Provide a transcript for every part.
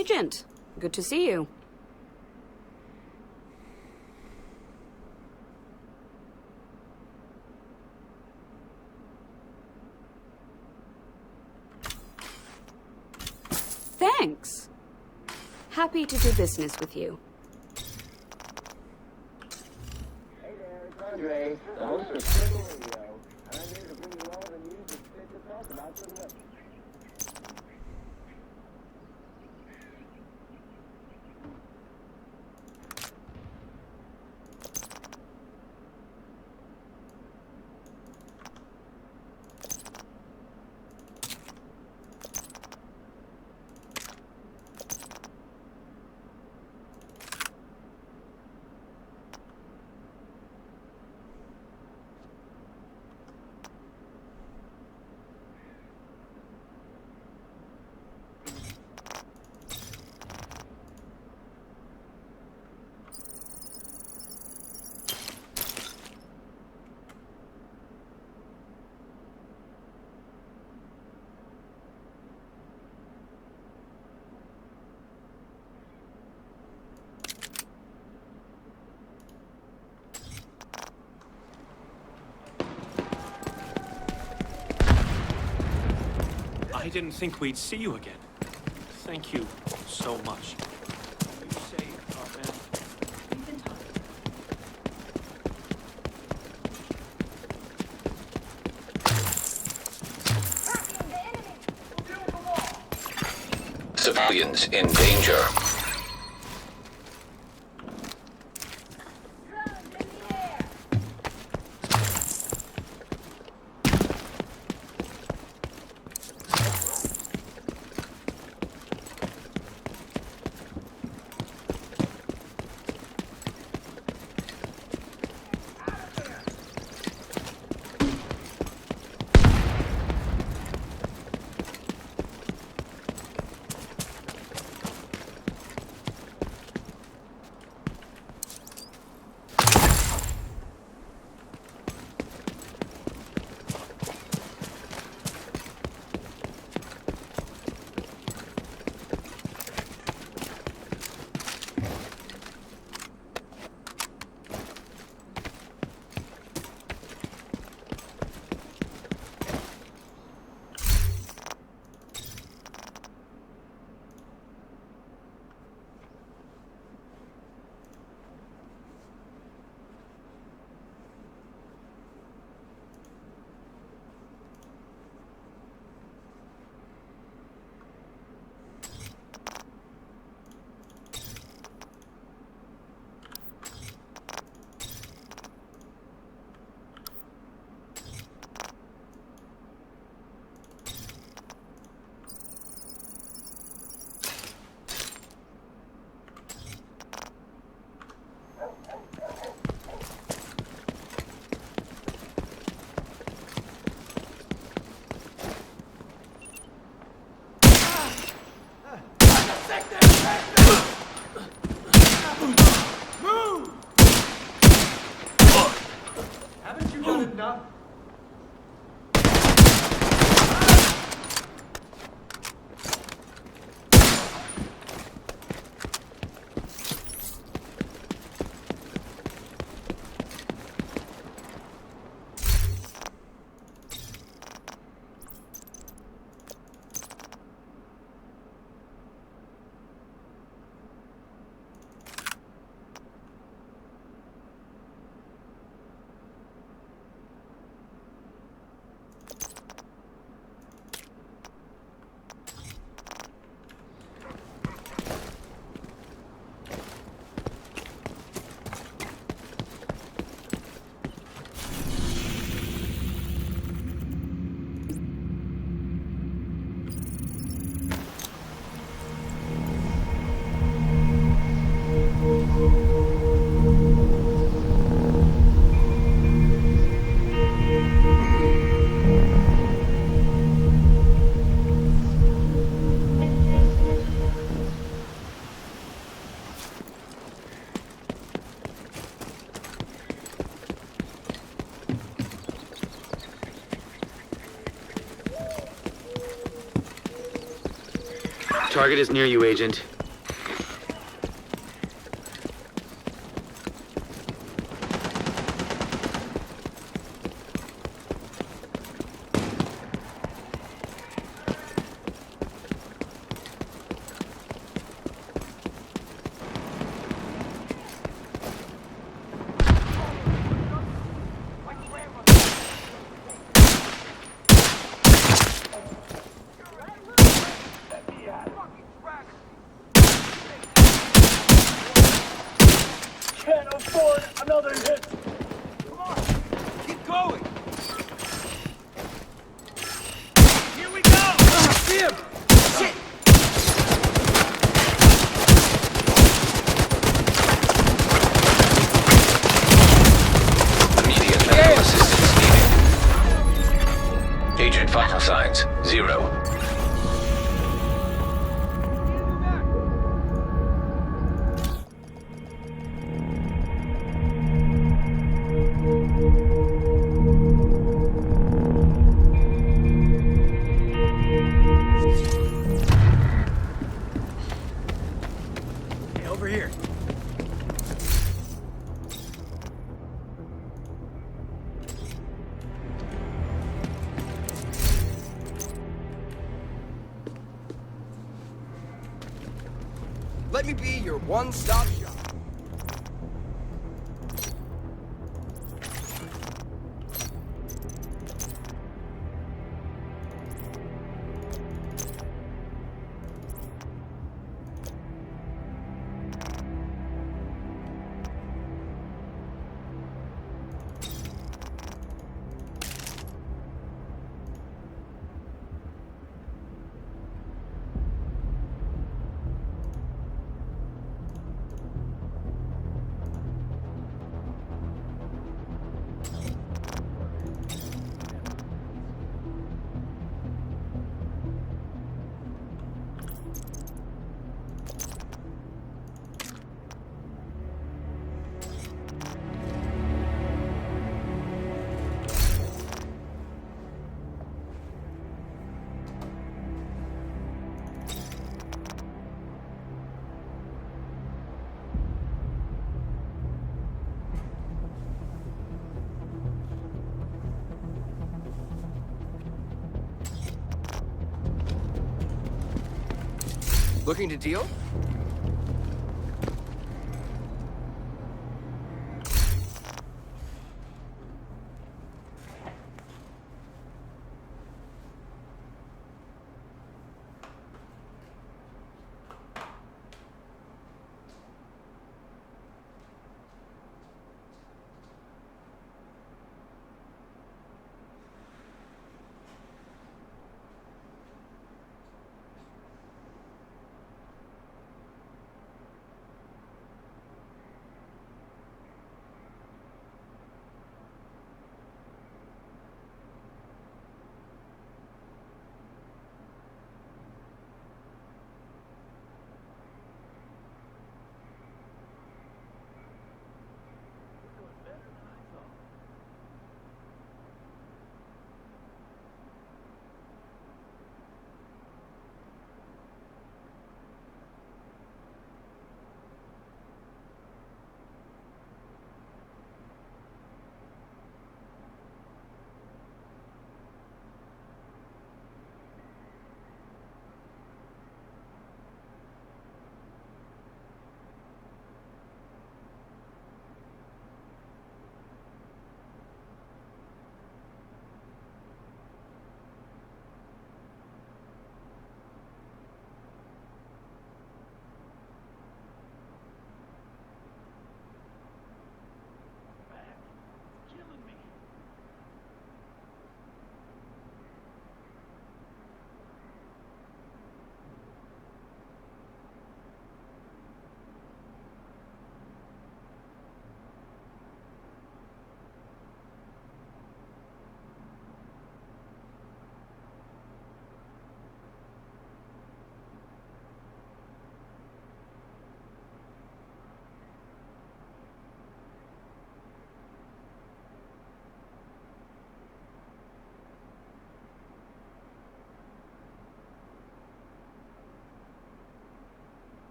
Agent, good to see you. Thanks. Happy to do business with you. Hey there, it's Andre, the host of Critical Radio, and I'm here to bring you all the news that's fit to talk about for the week. I didn't think we'd see you again. Thank you so much. You saved our family. We've been talking. Civilians in danger. Target is near you, Agent. Can't afford another hit. Keep going! Here we go! See him! Shit! Immediate medical assistance needed. Agent vital signs, 0. Hey, over here. Let me be your one-stop shop. Looking to deal?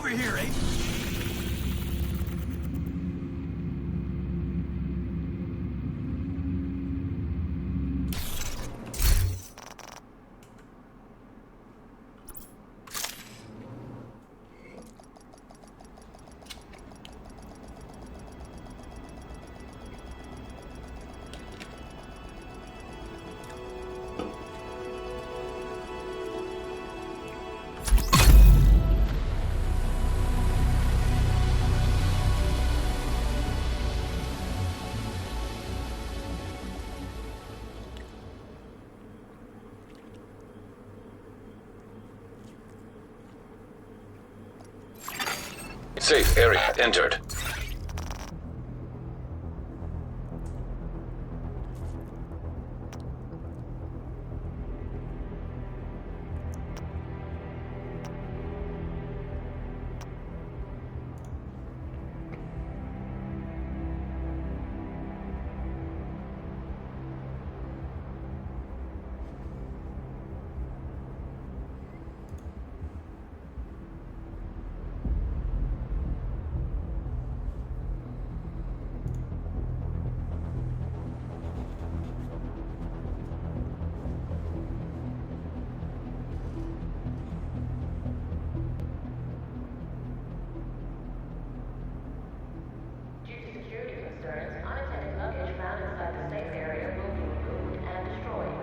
over here, eh? Safe area entered. Due to security concerns, unattended luggage found inside the safe area will be removed and destroyed.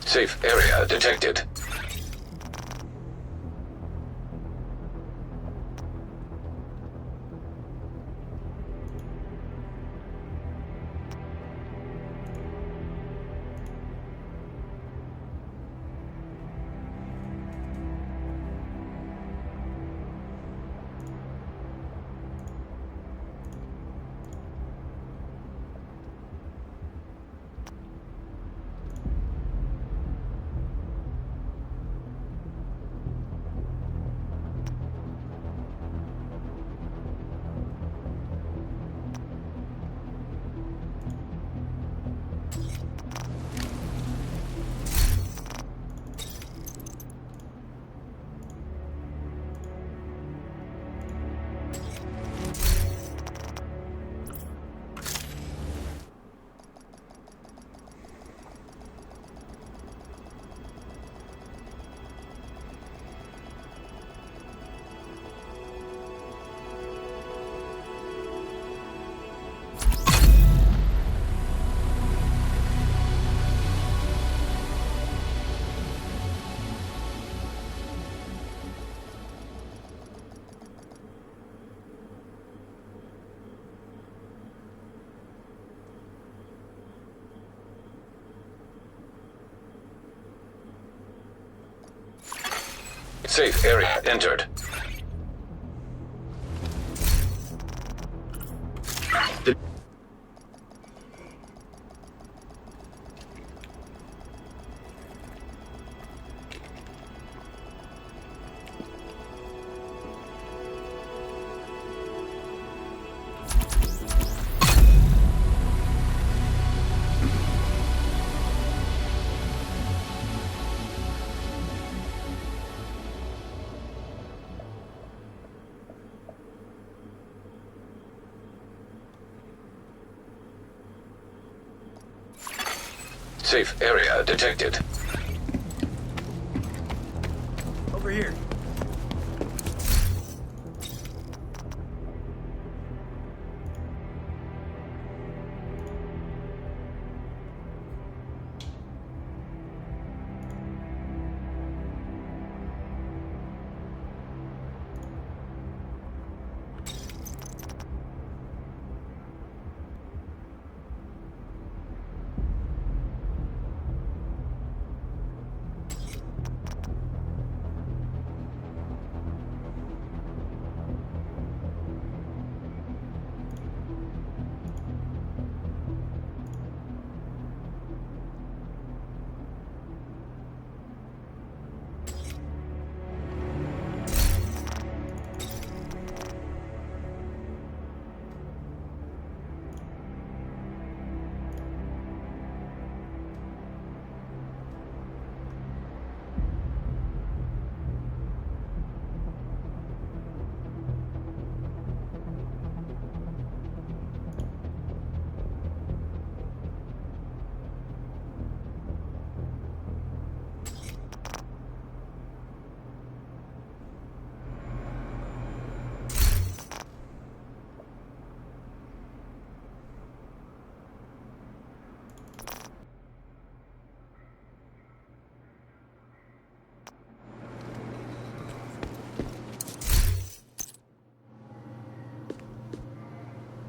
Safe area detected. Safe area entered. Safe area detected. Over here.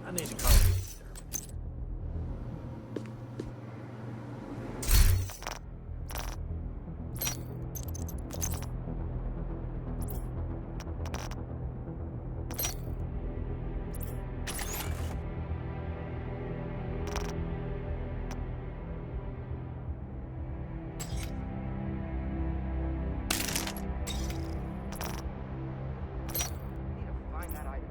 I need to call you. Need to find that item.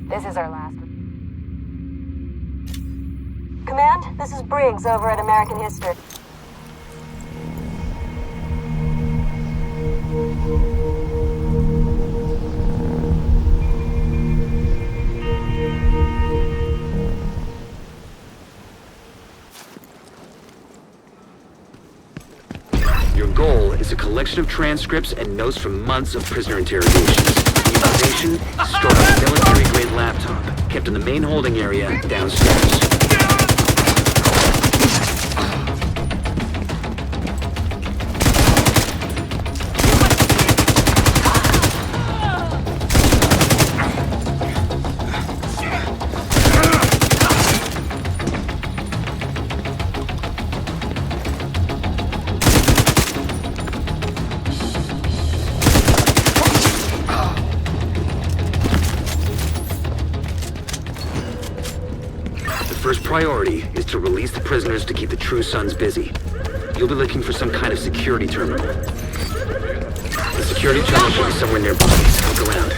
This is our last. Command, this is Briggs over at American History. Your goal is a collection of transcripts and notes from months of prisoner interrogations. The information stored on a military-grade laptop, kept in the main holding area downstairs. First priority is is to release the prisoners to keep the True Sons busy. You'll be looking for some kind of security terminal. The security terminal should be somewhere nearby. Look around.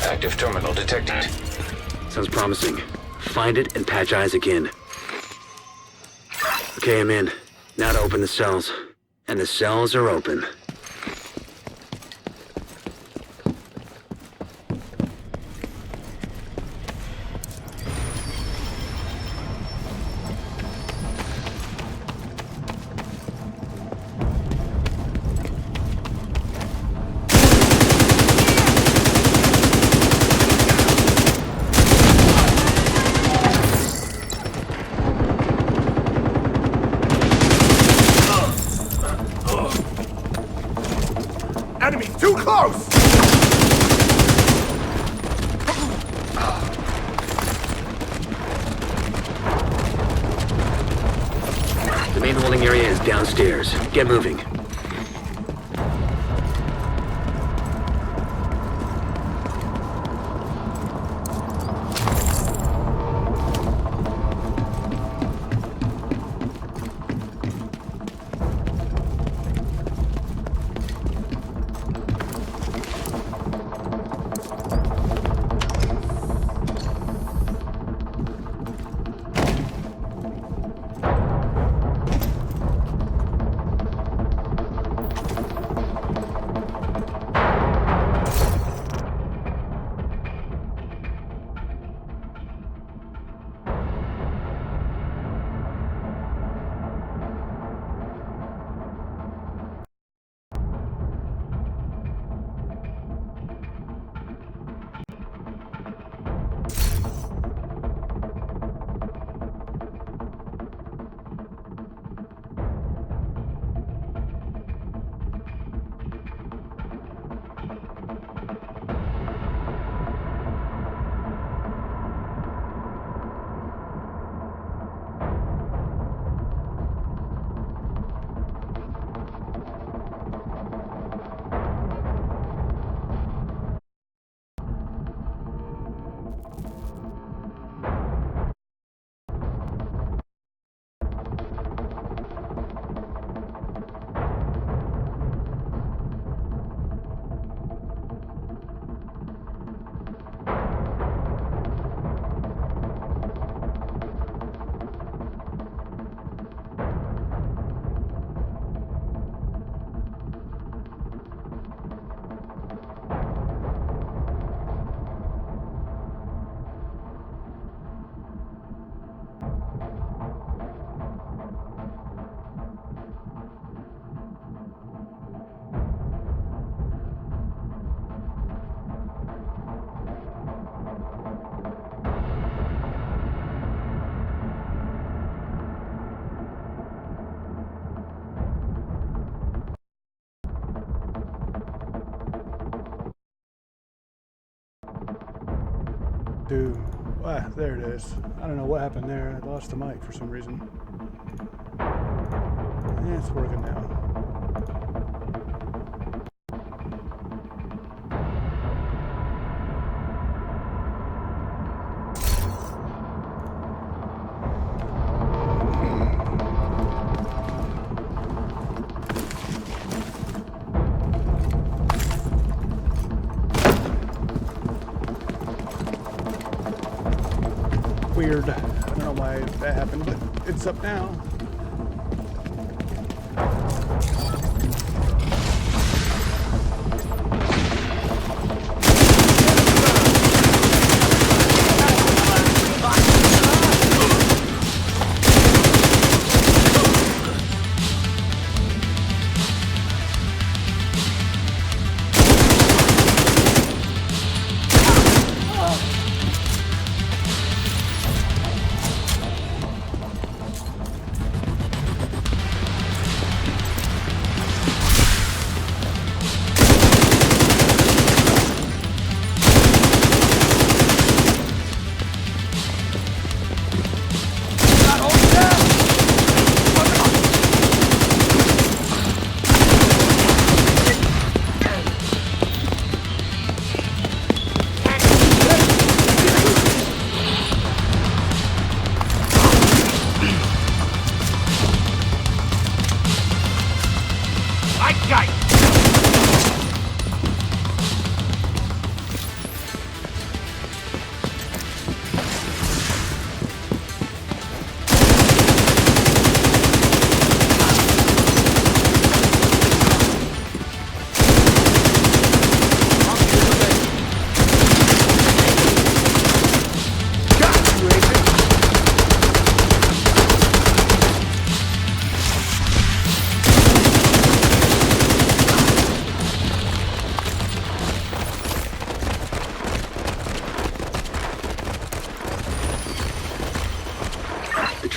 Active terminal detected. Sounds promising. Find it and patch eyes again. Okay, I'm in. Now to open the cells. And the cells are open. Enemy too close! The main holding area is downstairs. Get moving. Dude, there it is. I don't know what happened there. I lost the mic for some reason. Yeah, it's working now. Weird. I don't know why that happened, but it's up now.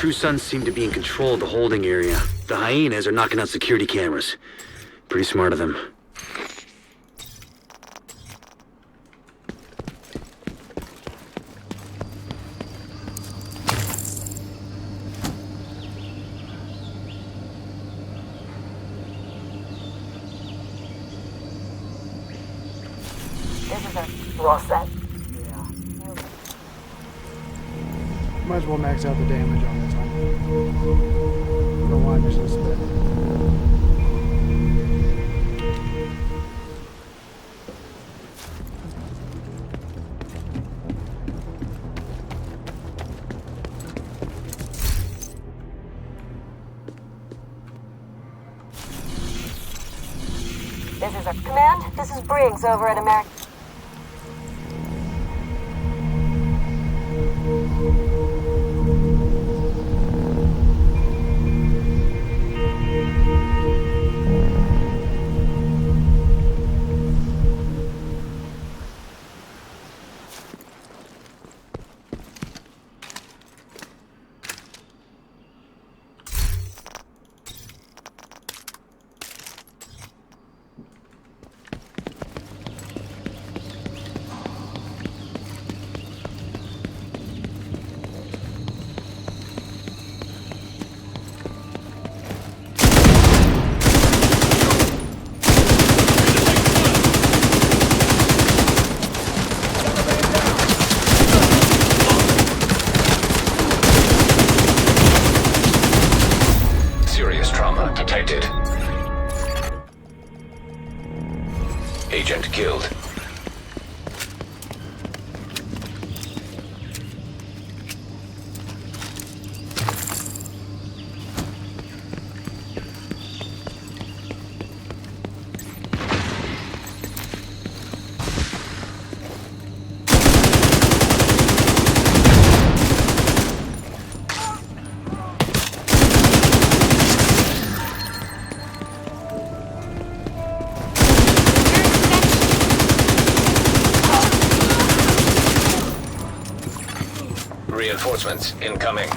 True Sons seem to be in control of the holding area. The hyenas are knocking out security cameras. Pretty smart of them. You all set? Might as well max out the damage on this one. Go on just a bit. Command, this is Briggs over at American. Agent killed. Reinforcements incoming.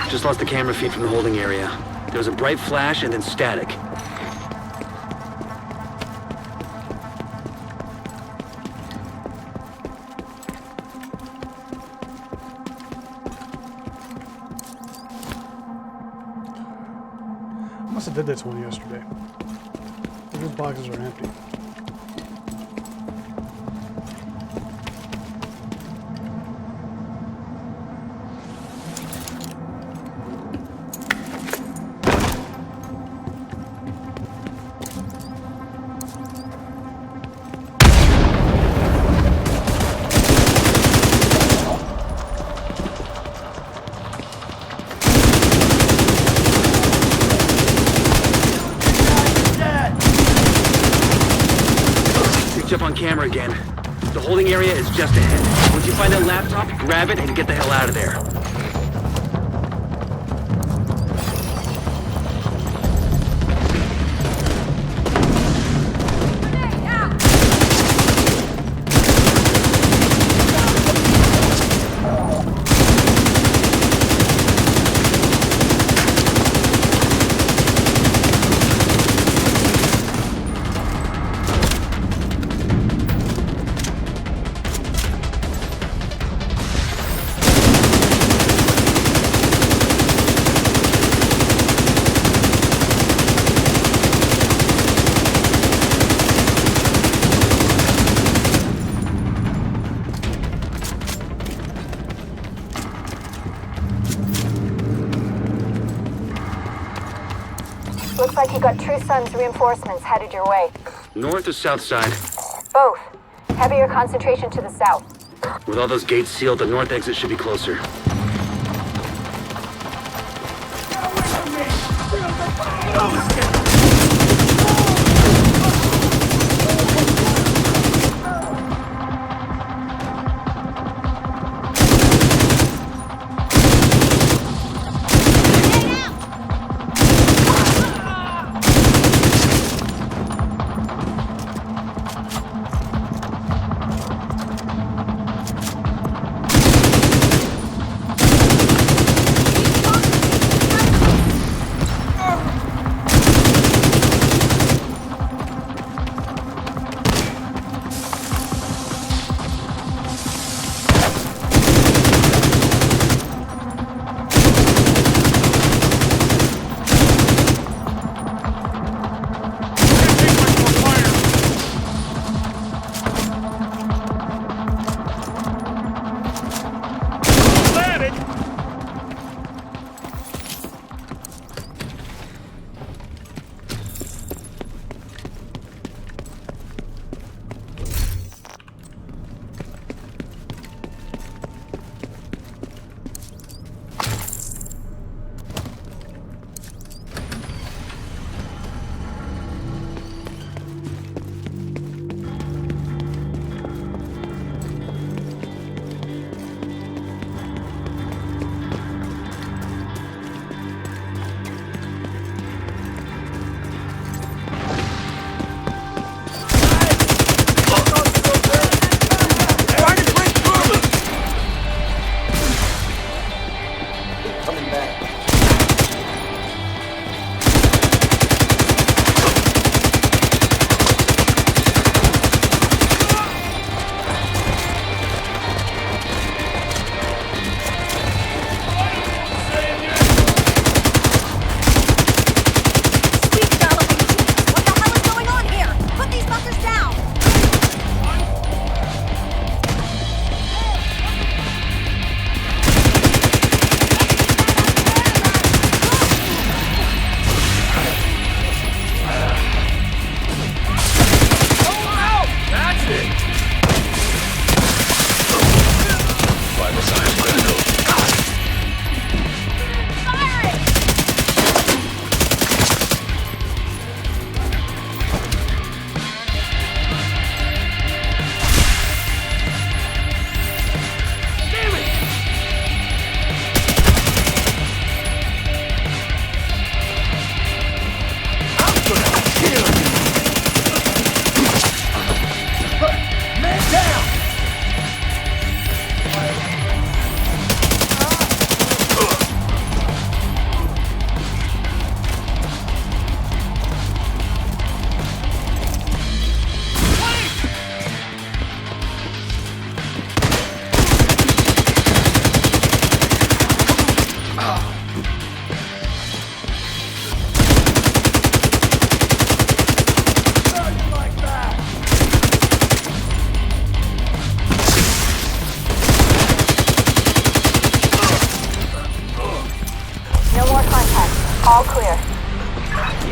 Just lost the camera feed from the holding area. There was a bright flash and then static. I must have did this one yesterday. boxes are empty. Up on camera again. The holding area is just ahead. Once you find that laptop, grab it and get the hell out of there. Looks like you got True Sun's reinforcements headed your way. North or south side? Both. Heavier concentration to the south. With all those gates sealed, the north exit should be closer.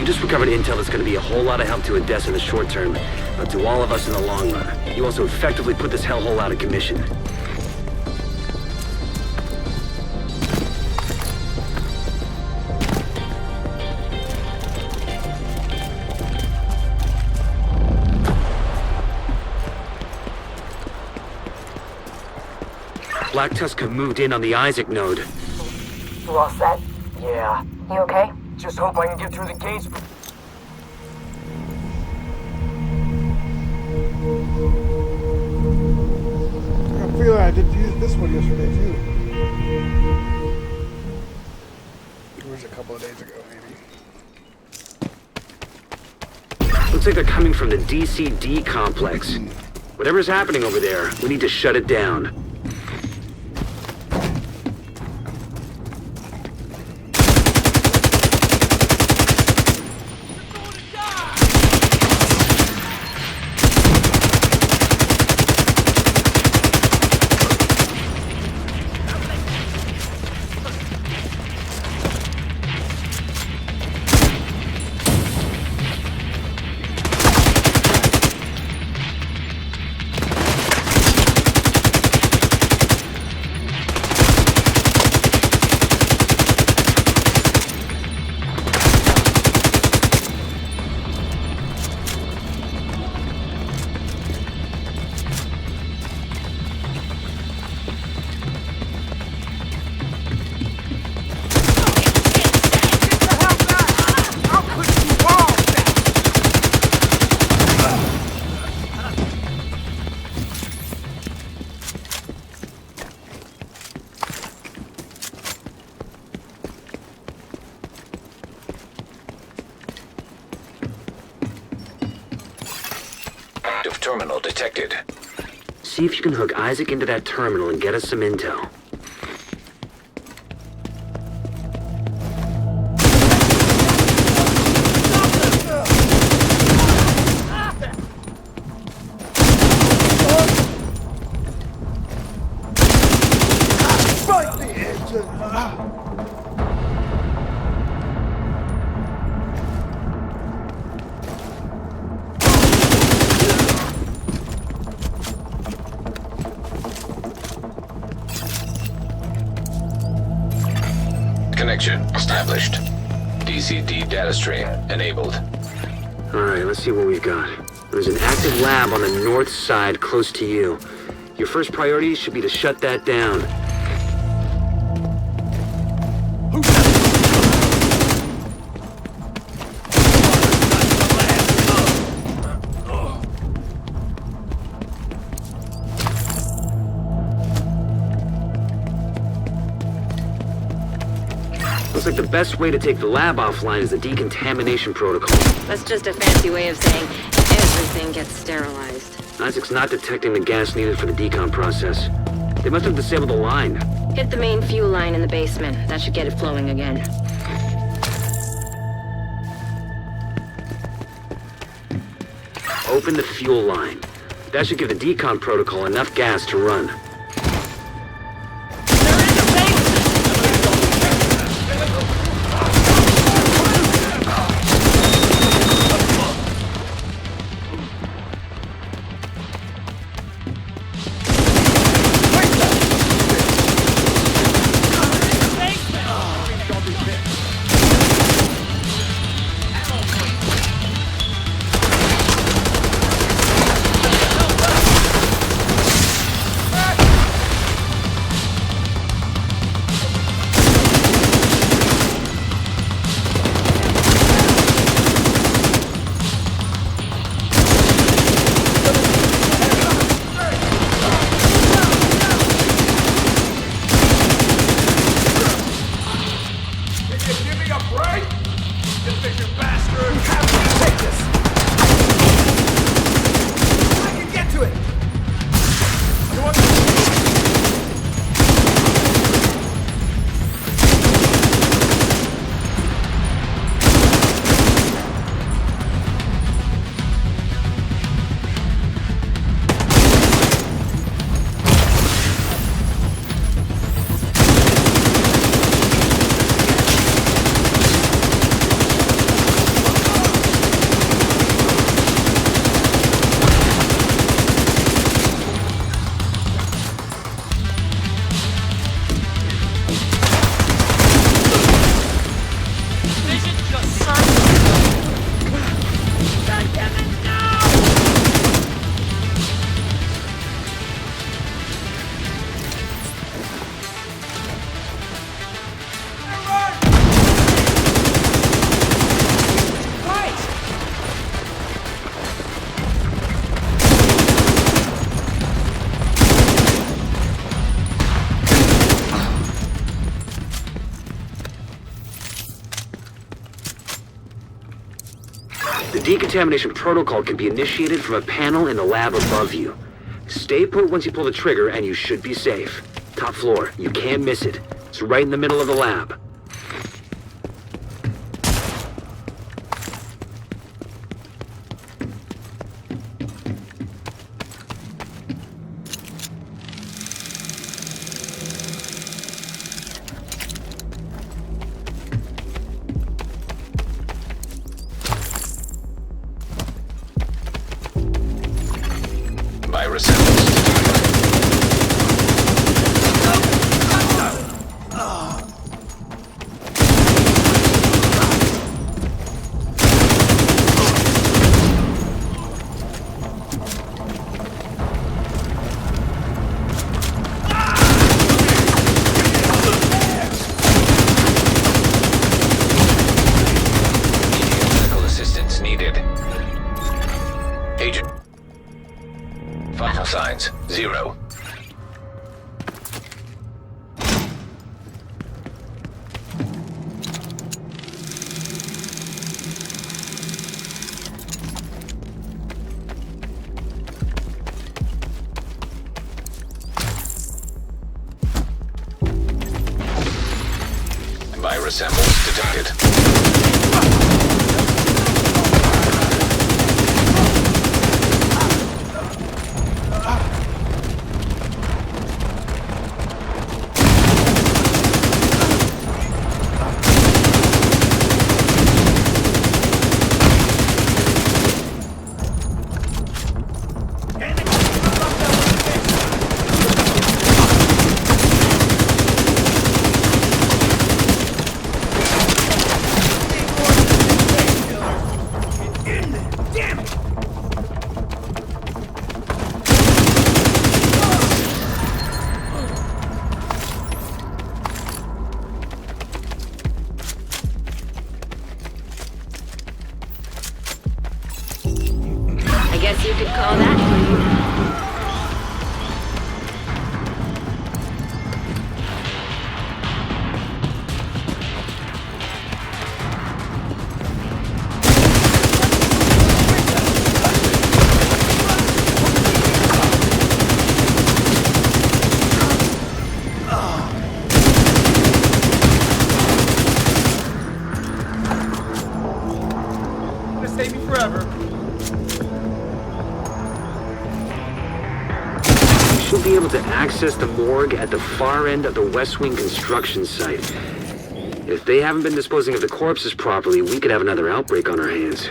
You just recovered intel that's going to be a whole lot of help to Odessa in the short term, but to all of us in the long run. You also effectively put this hellhole out of commission. Black Tusk have moved in on the Isaac node. You all set? Yeah. You okay? Just hope I can get through the gates. I feel like I did use this one yesterday too. It was a couple of days ago, maybe. Looks like they're coming from the DCD complex. Whatever's happening over there, we need to shut it down. Terminal detected. See if you can hook Isaac into that terminal and get us some intel. Right the engine! Connection established. DCD data stream enabled. Alright, let's see what we've got. There's an active lab on the north side close to you. Your first priority should be to shut that down. Looks like the best way to take the lab offline is the decontamination protocol. That's just a fancy way of saying everything gets sterilized. Isaac's not detecting the gas needed for the decon process. They must have disabled the line. Hit the main fuel line in the basement. That should get it flowing again. Open the fuel line. That should give the decon protocol enough gas to run. decontamination protocol can be initiated from a panel in the lab above you. Stay put once you pull the trigger and you should be safe. Top floor, you can't miss it. It's right in the middle of the lab. Virus samples detected. Medical assistance needed. Agent. Vital signs, 0. Virus samples detected. I guess you could call that clean. Gonna save me forever. Should be able to access the morgue at the far end of the West Wing construction site. If they haven't been disposing of the corpses properly, we could have another outbreak on our hands.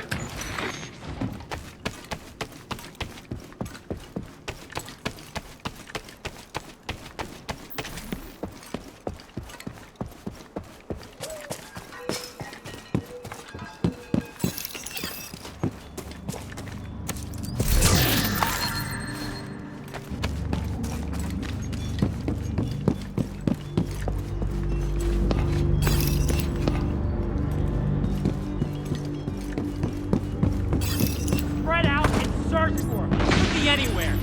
Spread out and search for him. Could be anywhere.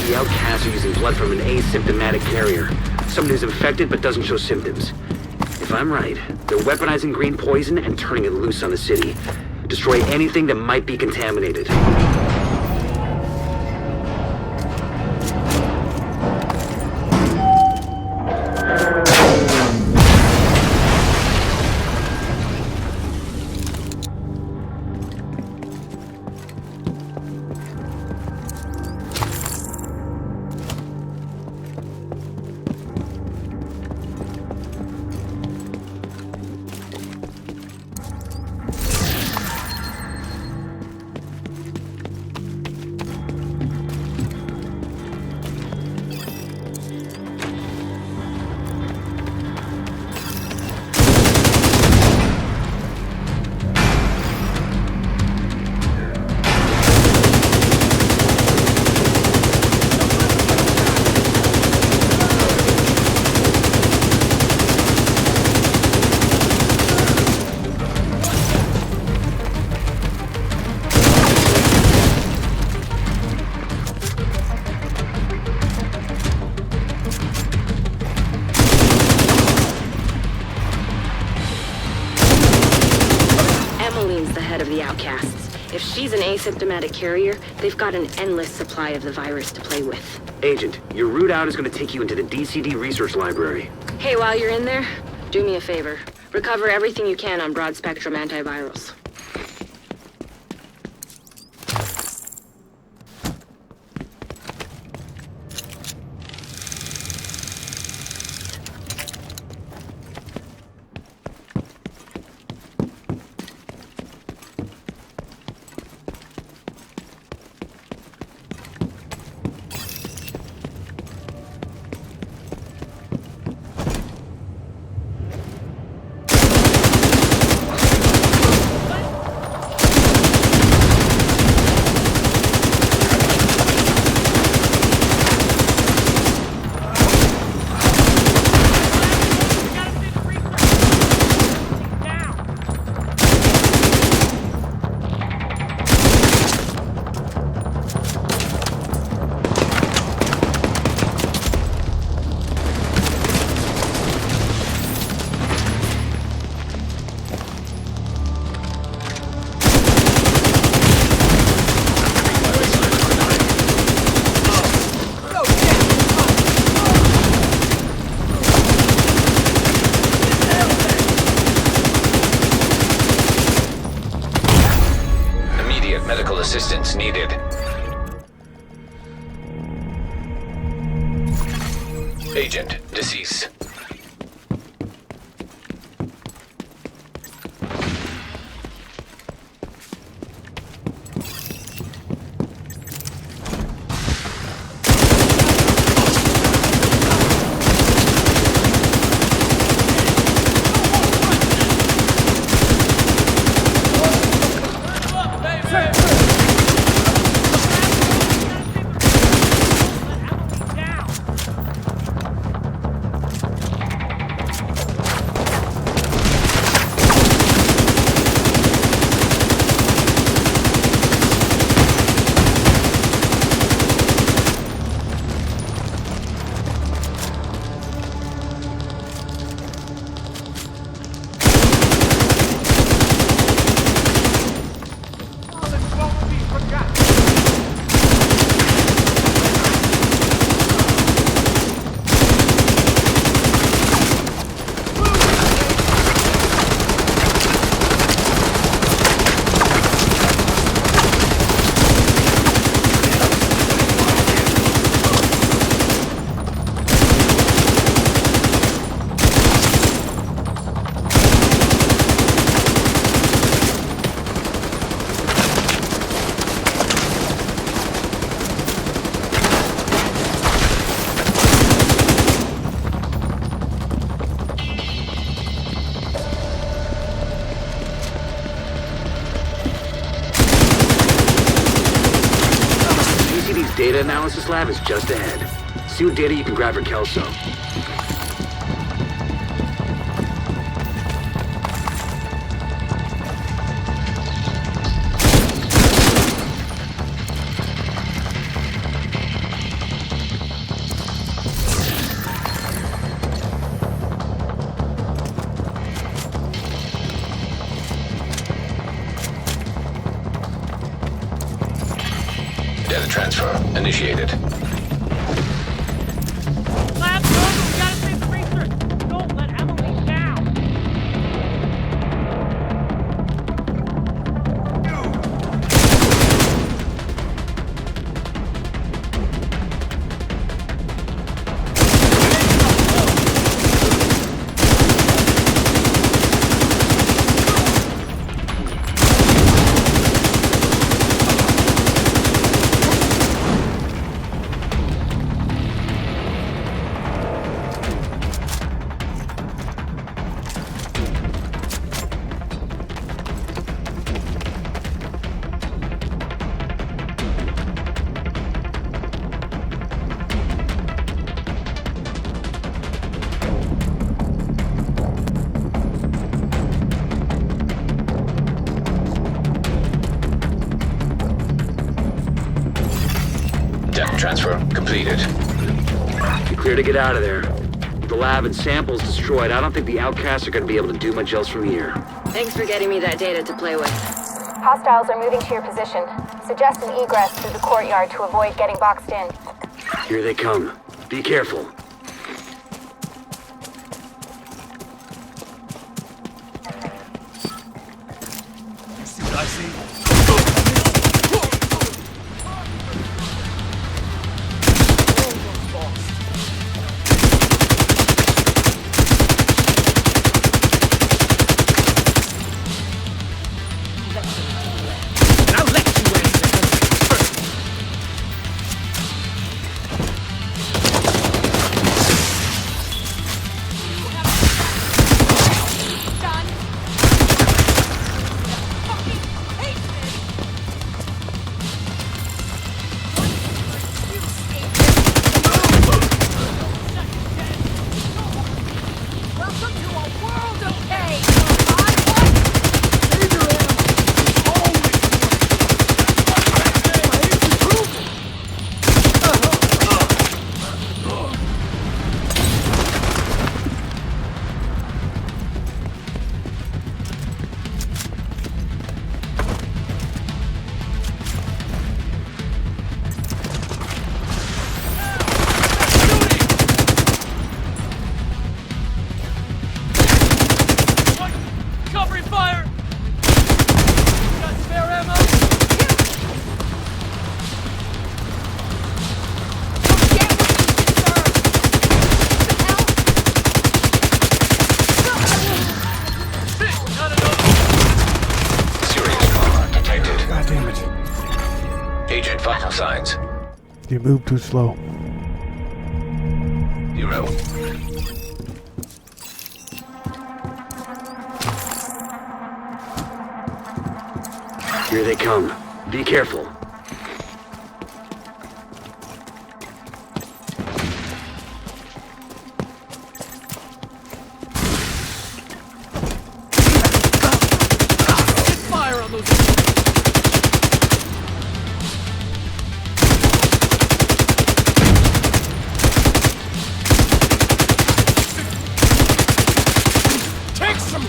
The outcasts are using blood from an asymptomatic carrier. Someone who's infected but doesn't show symptoms. If I'm right, they're weaponizing green poison and turning it loose on the city. Destroy anything that might be contaminated. asymptomatic carrier, they've got an endless supply of the virus to play with. Agent, your route out is going to take you into the DCD research library. Hey, while you're in there, do me a favor. Recover everything you can on broad-spectrum antivirals. Medical assistance needed. Agent deceased. Data analysis lab is just ahead. See what data you can grab for Kelso. Data transfer initiated. Lab's over! We gotta save the research! Don't let Emily down! Data transfer completed. You're clear to get out of there. With the lab and samples destroyed, I don't think the outcasts are going to be able to do much else from here. Thanks for getting me that data to play with. Hostiles are moving to your position. Suggest an egress through the courtyard to avoid getting boxed in. Here they come. Be careful. See what I see? Signs. You move too slow. 0. Here they come. Be careful. Fire on those.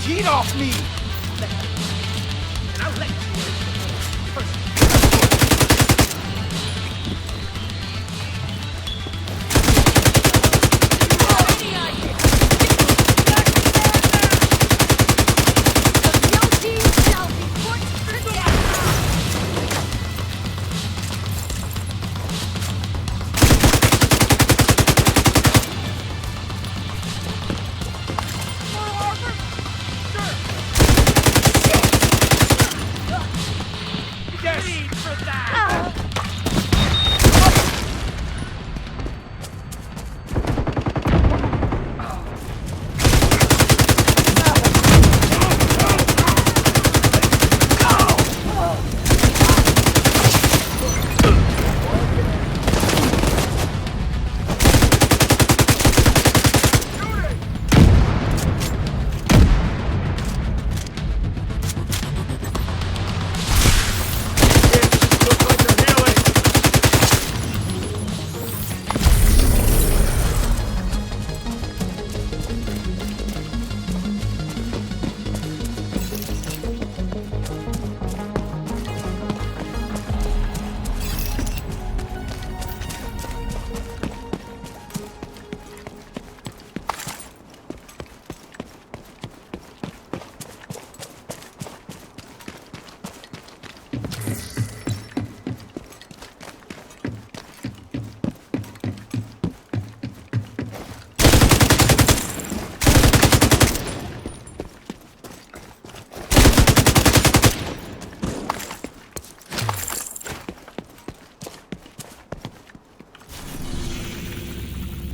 Heat off me! And I'll let you in. First.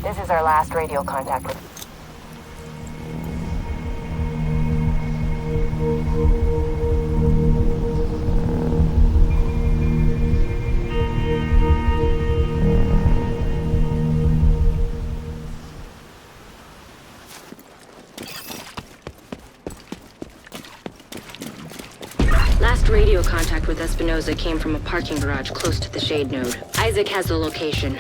This is our last radio contact with... Last radio contact with Espinosa came from a parking garage close to the shade node. Isaac has the location.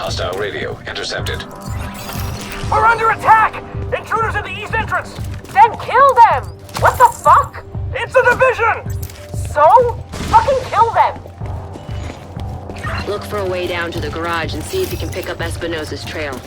Hostile radio intercepted. We're under attack! Intruders in the east entrance! Then kill them! What the fuck? It's a division! So? Fucking kill them! Look for a way down to the garage and see if you can pick up Espinosa's trail.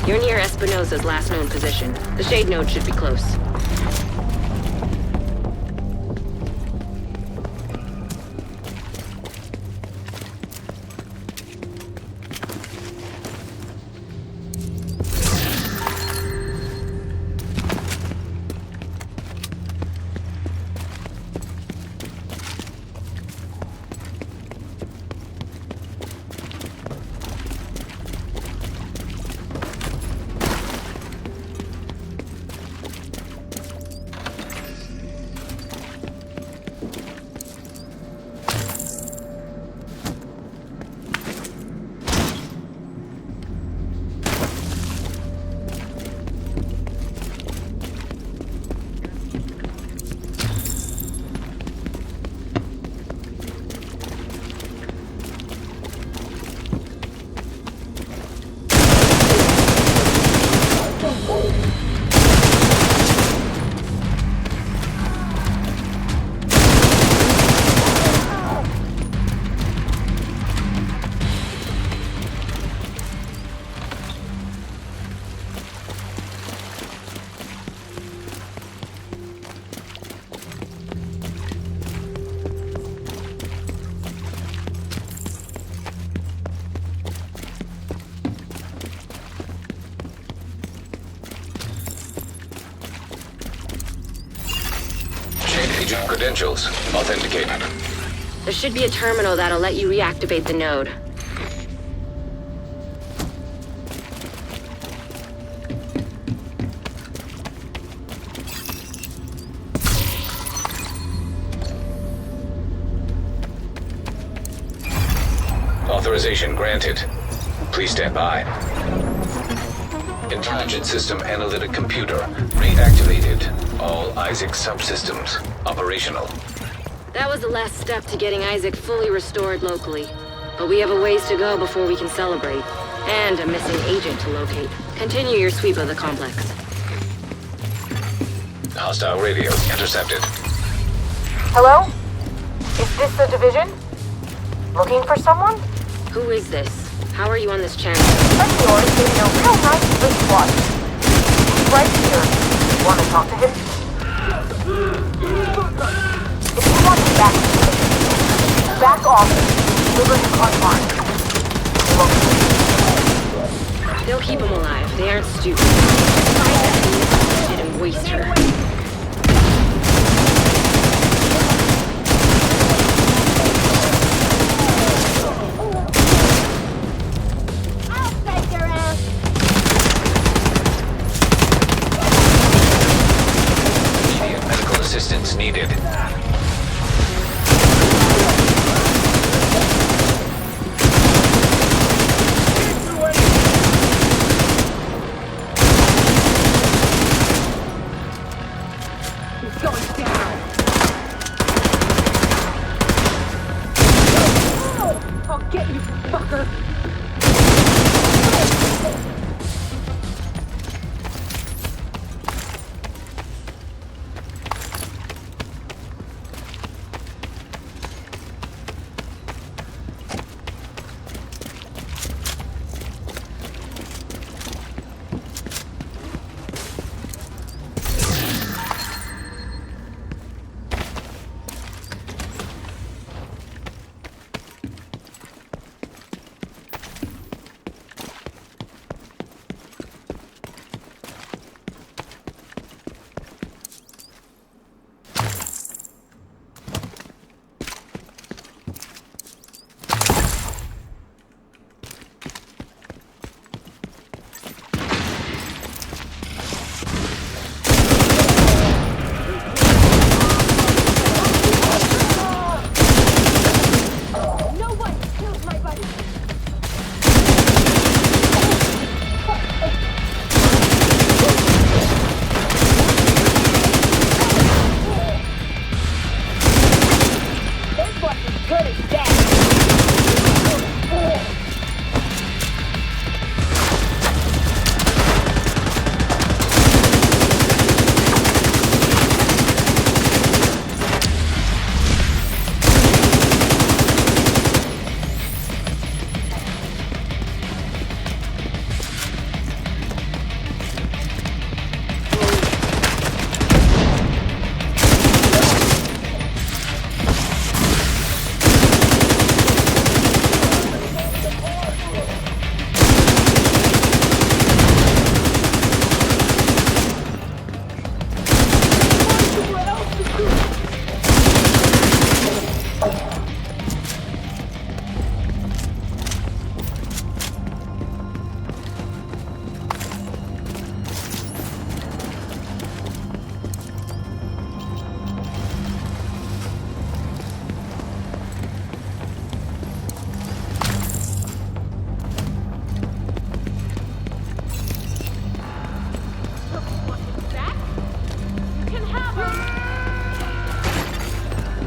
You're near Espinosa's last known position. The shade node should be close. Agent credentials authenticated. There should be a terminal that'll let you reactivate the node. Authorization granted. Please stand by. Intelligent System Analytic Computer reactivated. All ISAC subsystems operational. That was the last step to getting Isaac fully restored locally. But we have a ways to go before we can celebrate. And a missing agent to locate. Continue your sweep of the complex. Hostile radio intercepted. Hello? Is this the division? Looking for someone? Who is this? How are you on this channel? Friend of yours gave me a real nice wristwatch. He's right here. Want to talk to him? If you want me back off and deliver him online. They'll keep him alive. They aren't stupid. Find that shit and waste her. Assistance needed. good as dead.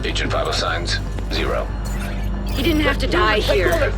Agent vital signs, 0. He didn't have to die here.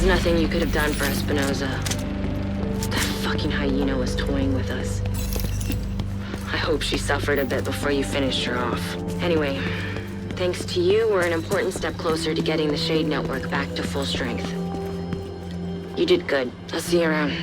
Nothing you could have done for Espinosa. That fucking hyena was toying with us. I hope she suffered a bit before you finished her off. Anyway, thanks to you, we're an important step closer to getting the Shade network back to full strength. You did good. I'll see you around.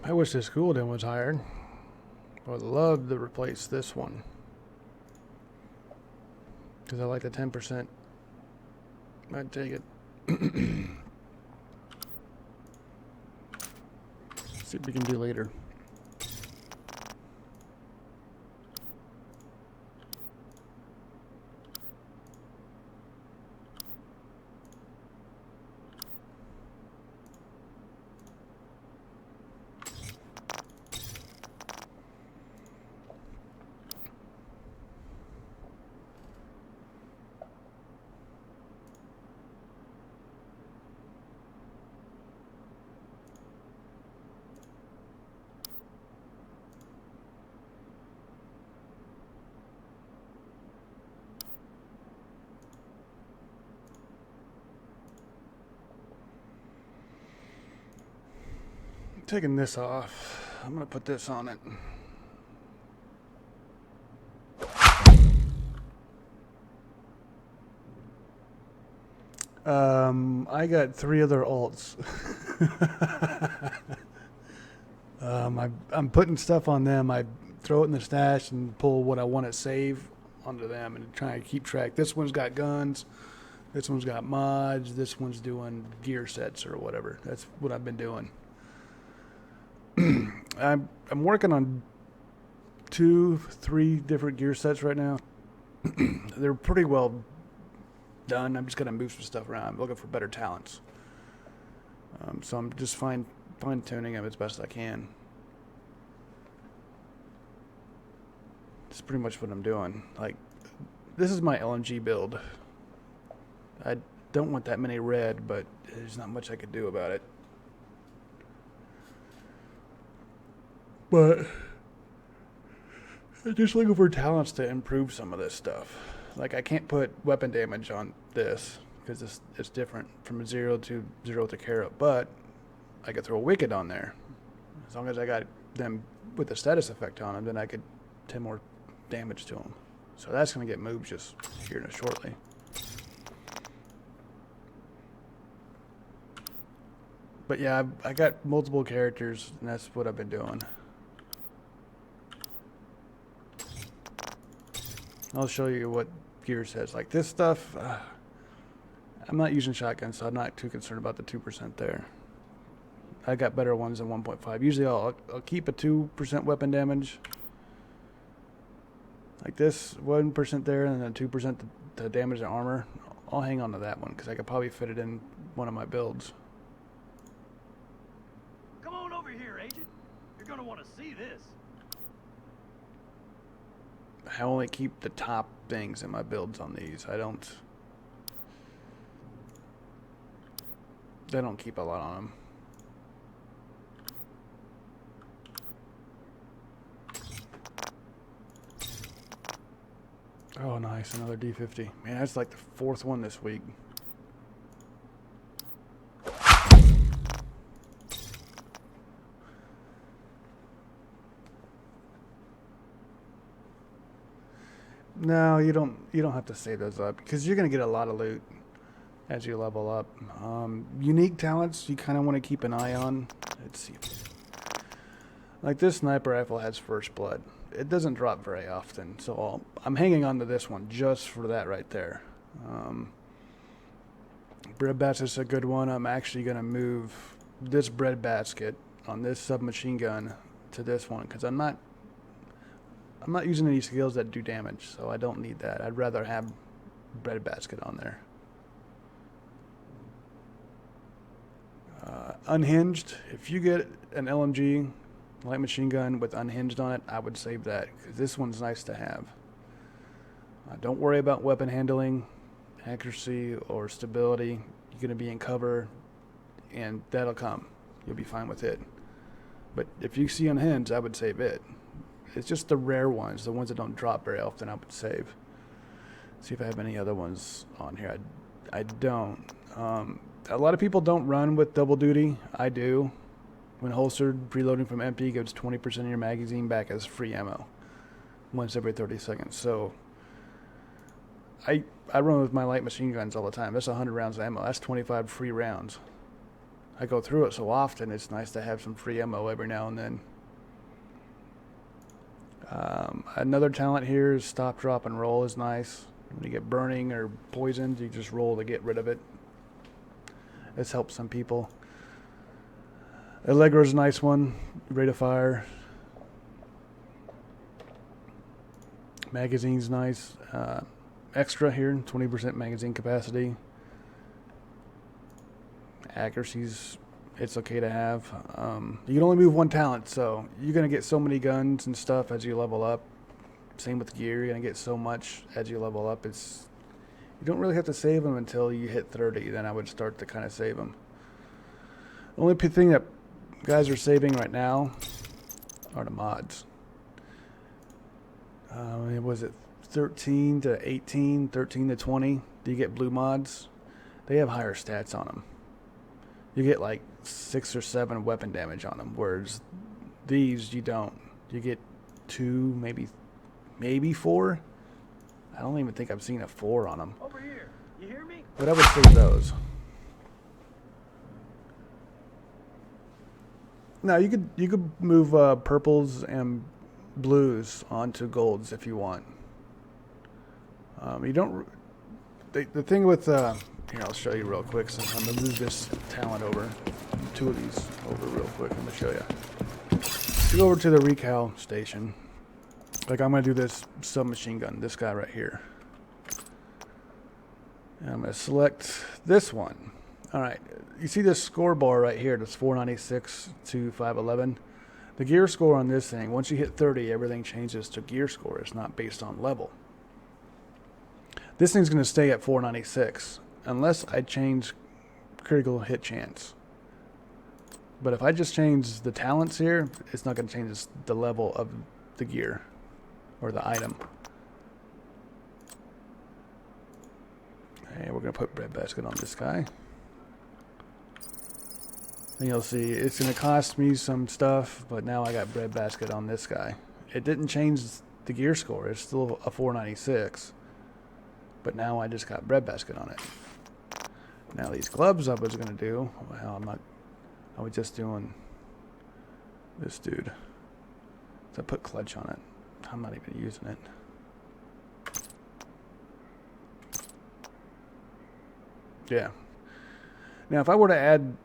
I wish this coolant was higher. I would love to replace this one. Because I like the 10%. I'd take it. See what we can do later. Taking this off. I'm gonna put this on it. I got 3 other alts. I'm putting stuff on them. I throw it in the stash and pull what I want to save onto them and try and keep track. This one's got guns. This one's got mods. This one's doing gear sets or whatever. That's what I've been doing. I'm working on 2-3 different gear sets right now. They're pretty well done. I'm just gonna move some stuff around. I'm looking for better talents. So I'm just fine tuning them as best I can. That's pretty much what I'm doing. Like, this is my LMG build. I don't want that many red, but there's not much I could do about it. But I'm just looking for talents to improve some of this stuff. Like, I can't put weapon damage on this because it's different from 0 to Kara, but I could throw a Wicked on there. As long as I got them with the status effect on them, then I could 10 more damage to them. So that's going to get moved just here shortly. But yeah, I got multiple characters, and that's what I've been doing. I'll show you what gear says. Like this stuff, I'm not using shotguns, so I'm not too concerned about the 2% there. I got better ones than 1.5. Usually I'll keep a 2% weapon damage. Like this 1% there and then 2% to damage the armor. I'll hang on to that one because I could probably fit it in one of my builds. Come on over here, Agent. You're gonna want to see this. I only keep the top things in my builds on these. I don't keep a lot on them. Oh, nice. Another D50. Man, that's like the 4th one this week. No, you don't have to save those up because you're going to get a lot of loot as you level up. Unique talents you kind of want to keep an eye on. Let's see. Like this sniper rifle has first blood. It doesn't drop very often, so I'm hanging on to this one just for that right there. Bread basket's a good one. I'm actually going to move this bread basket on this submachine gun to this one because I'm not using any skills that do damage, so I don't need that. I'd rather have bread basket on there. Unhinged, if you get an LMG light machine gun with unhinged on it, I would save that because this one's nice to have. Don't worry about weapon handling, accuracy, or stability. You're going to be in cover, and that'll come. You'll be fine with it. But if you see unhinged, I would save it. It's just the rare ones, the ones that don't drop very often, I would save. See if I have any other ones on here. I don't. A lot of people don't run with double duty. I do. When holstered, preloading from empty gives 20% of your magazine back as free ammo once every 30 seconds. So I run with my light machine guns all the time. That's 100 rounds of ammo. That's 25 free rounds. I go through it so often, it's nice to have some free ammo every now and then. Another talent here is stop, drop, and roll is nice. When you get burning or poisoned, you just roll to get rid of it. This helps some people. Allegro's a nice one. Rate of fire. Magazine's nice. Extra here, 20% magazine capacity. Accuracy's, it's okay to have. You can only move one talent, so you're going to get so many guns and stuff as you level up. Same with gear, you're going to get so much as you level up. You don't really have to save them until you hit 30, then I would start to kind of save them. The only thing that guys are saving right now are the mods. Was it 13 to 18, 13 to 20? Do you get blue mods? They have higher stats on them. You get like 6 or 7 weapon damage on them, whereas these you don't. You get 2, maybe 4. I don't even think I've seen a 4 on them. Over here. You hear me? But I would save those. Now you could move purples and blues onto golds if you want. You don't. The thing with here, I'll show you real quick. So I'm gonna move this talent over, 2 of these over real quick. I'm gonna show you. You go over to the recal station. Like I'm gonna do this submachine gun, this guy right here. And I'm gonna select this one. All right, you see this score bar right here? That's 496 to 511. The gear score on this thing, once you hit 30, everything changes to gear score. It's not based on level. This thing's going to stay at 496 unless I change critical hit chance. But if I just change the talents here, it's not going to change the level of the gear or the item. Okay, we're going to put breadbasket on this guy. And you'll see it's going to cost me some stuff, but now I got breadbasket on this guy. It didn't change the gear score. It's still a 496. But now I just got breadbasket on it. Now these gloves I was going to do, well, I was just doing this dude. So I put clutch on it. I'm not even using it. Yeah. Now if I were to add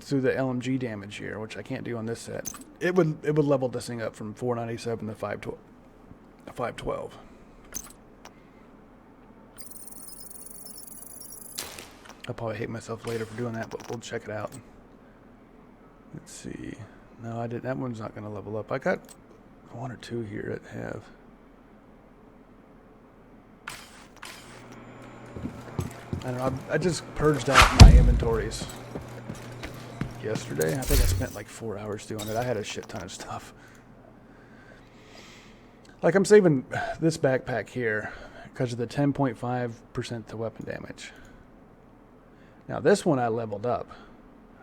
to the LMG damage here, which I can't do on this set, it would level this thing up from 497 to 512. I'll probably hate myself later for doing that, but we'll check it out. Let's see. No, I didn't. That one's not going to level up. I got 1 or 2 here that have. I don't know. I just purged out my inventories yesterday. I think I spent like 4 hours doing it. I had a shit ton of stuff. Like I'm saving this backpack here because of the 10.5% to weapon damage. Now this one I leveled up.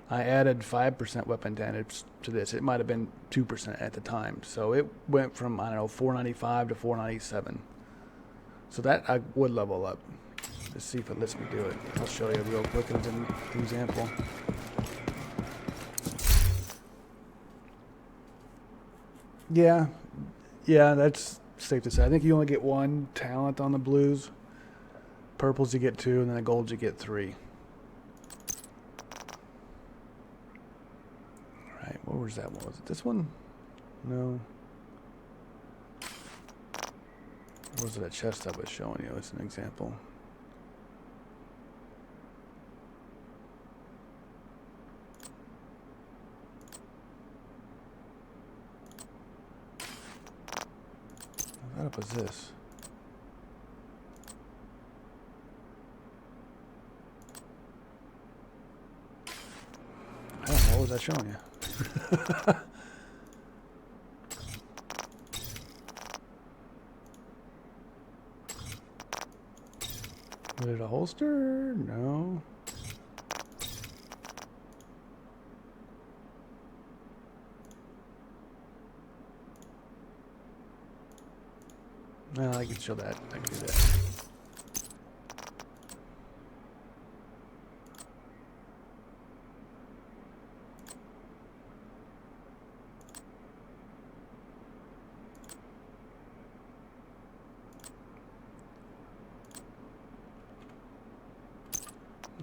I added 5% weapon damage to this. It might have been 2% at the time. So it went from, I don't know, 495 to 497. So that I would level up. Let's see if it lets me do it. I'll show you real quick as an example. Yeah, that's safe to say. I think you only get 1 talent on the blues. Purples you get 2, and then the golds you get 3. Alright, what was that one? Was it this one? No. Or was it a chest I was showing you as an example? What was this? I don't know. What was I showing you? Was it a holster? No. No, I can show that. I can do that.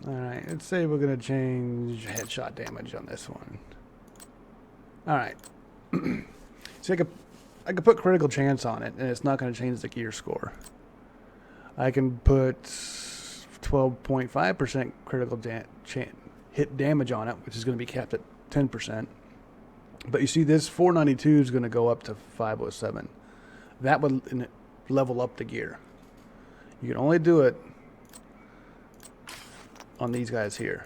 Alright, let's say we're going to change headshot damage on this one. Alright. So I could put critical chance on it, and it's not going to change the gear score. I can put 12.5% critical hit damage on it, which is going to be capped at 10%. But you see, this 492 is going to go up to 507. That would level up the gear. You can only do it on these guys here.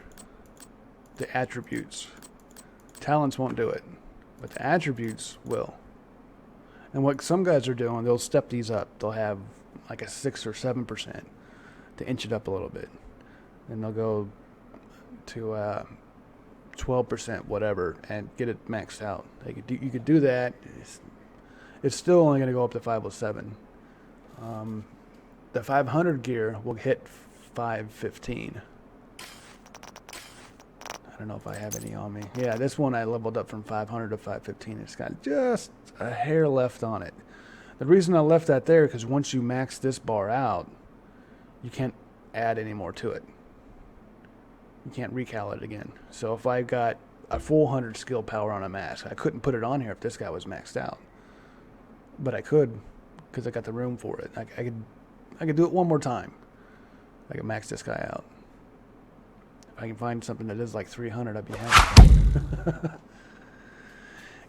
The attributes. Talents won't do it, but the attributes will. And what some guys are doing, they'll step these up. They'll have like a 6 or 7% to inch it up a little bit. And they'll go to 12%, whatever, and get it maxed out. You could do that. It's still only going to go up to 507. The 500 gear will hit 515. I don't know if I have any on me. Yeah, this one I leveled up from 500 to 515. It's got just a hair left on it. The reason I left that there, because once you max this bar out, you can't add any more to it. You can't recal it again. So if I got a full 100 skill power on a mask, I couldn't put it on here if this guy was maxed out. But I could, because I got the room for it. I could do it one more time. I could max this guy out. If I can find something that is like 300, I'd be happy.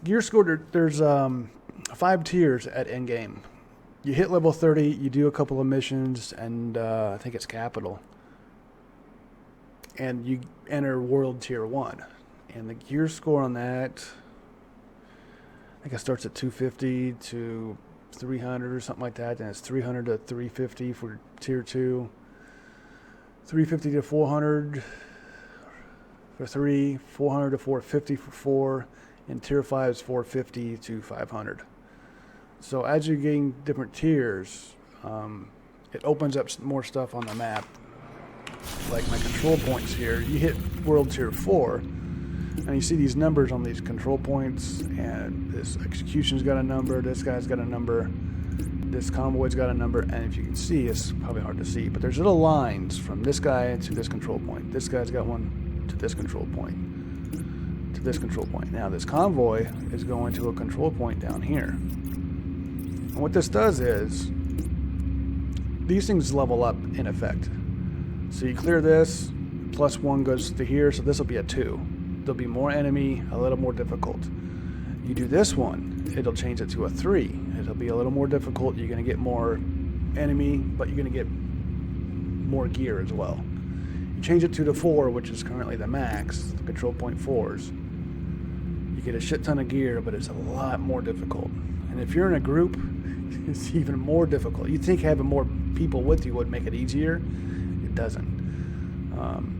Gear score, there's 5 tiers at endgame. You hit level 30, you do a couple of missions, and I think it's capital. And you enter World Tier 1. And the gear score on that, I think it starts at 250 to 300 or something like that. And it's 300 to 350 for Tier 2. 350 to 400 for 3. 400 to 450 for 4. And Tier 5 is 450 to 500. So as you gain different tiers, it opens up more stuff on the map. Like my control points here, you hit World Tier 4, and you see these numbers on these control points, and this execution's got a number, this guy's got a number, this convoy's got a number, and if you can see, it's probably hard to see, but there's little lines from this guy to this control point. This guy's got one to this control point, to this control point. Now this convoy is going to a control point down here. And what this does is, these things level up in effect. So you clear this, +1 goes to here, so this will be a 2. There'll be more enemy, a little more difficult. You do this one, it'll change it to a 3. It'll be a little more difficult. You're going to get more enemy, but you're going to get more gear as well. You change it to the 4, which is currently the max, the control point 4s. You get a shit ton of gear, but it's a lot more difficult. And if you're in a group, it's even more difficult. You'd think having more people with you would make it easier. It doesn't.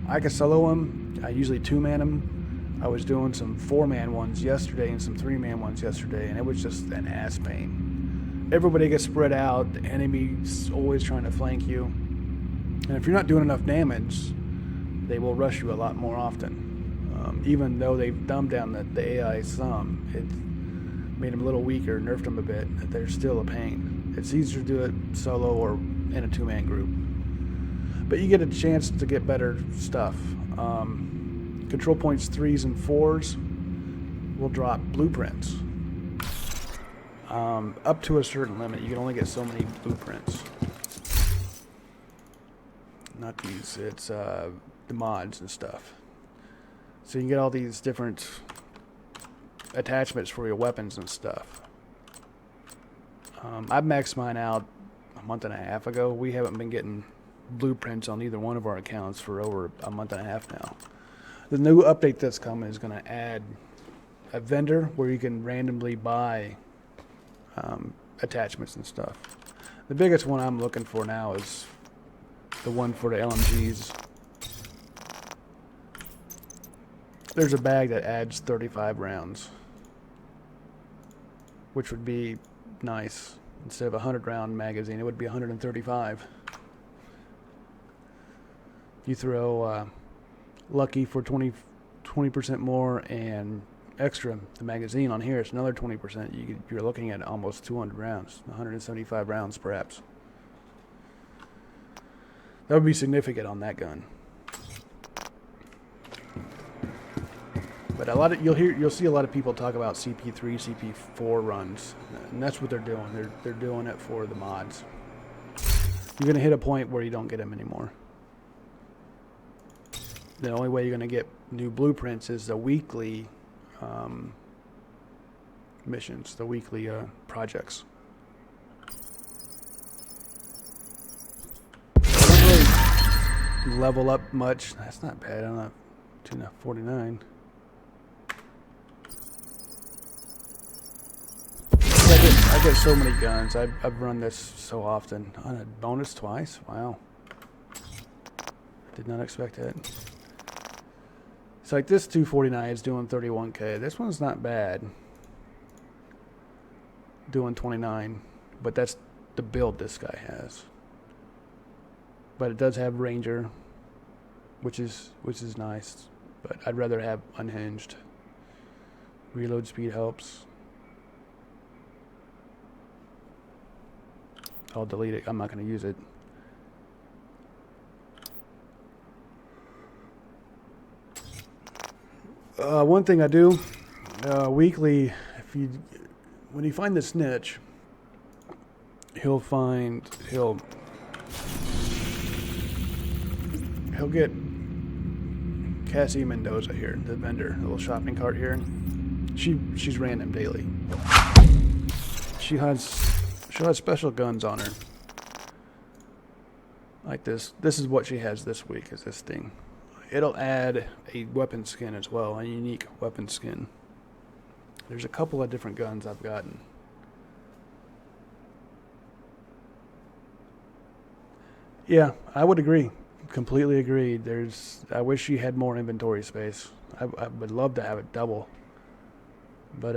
I can solo them. I usually 2-man them. I was doing some 4-man ones yesterday and some 3-man ones yesterday, and it was just an ass pain. Everybody gets spread out. The enemy's always trying to flank you. And if you're not doing enough damage, they will rush you a lot more often. Even though they've dumbed down the AI some, it made them a little weaker, nerfed them a bit, they're still a pain. It's easier to do it solo or in a 2-man group. But you get a chance to get better stuff. Control points 3s and 4s will drop blueprints. Up to a certain limit. You can only get so many blueprints. Not these, it's the mods and stuff. So you can get all these different attachments for your weapons and stuff. I maxed mine out a month and a half ago. We haven't been getting blueprints on either one of our accounts for over a month and a half now. The new update that's coming is going to add a vendor where you can randomly buy attachments and stuff. The biggest one I'm looking for now is the one for the LMGs. There's a bag that adds 35 rounds, which would be nice. Instead of a 100-round magazine, it would be 135. You throw Lucky for 20% more and extra the magazine on here, it's another 20%. You're looking at almost 200 rounds, 175 rounds perhaps. That would be significant on that gun. you'll see a lot of people talk about CP3, CP4 runs, and that's what they're doing. They're doing it for the mods. You're gonna hit a point where you don't get them anymore. The only way you're gonna get new blueprints is the weekly missions, the weekly projects. I don't really level up much. That's not bad. I'm not 249. I get so many guns. I've run this so often. On a bonus twice? Wow. Did not expect that. It's like this 249 is doing 31k. This one's not bad. Doing 29. But that's the build this guy has. But it does have Ranger, which is nice. But I'd rather have unhinged. Reload speed helps. I'll delete it. I'm not going to use it. One thing I do weekly, when you find the snitch, he'll get Cassie Mendoza here, the vendor, the little shopping cart here. She's random daily. She'll have special guns on her. Like this. This is what she has this week, is this thing. It'll add a weapon skin as well, a unique weapon skin. There's a couple of different guns I've gotten. Yeah, I would agree. Completely agree. I wish she had more inventory space. I would love to have it double. But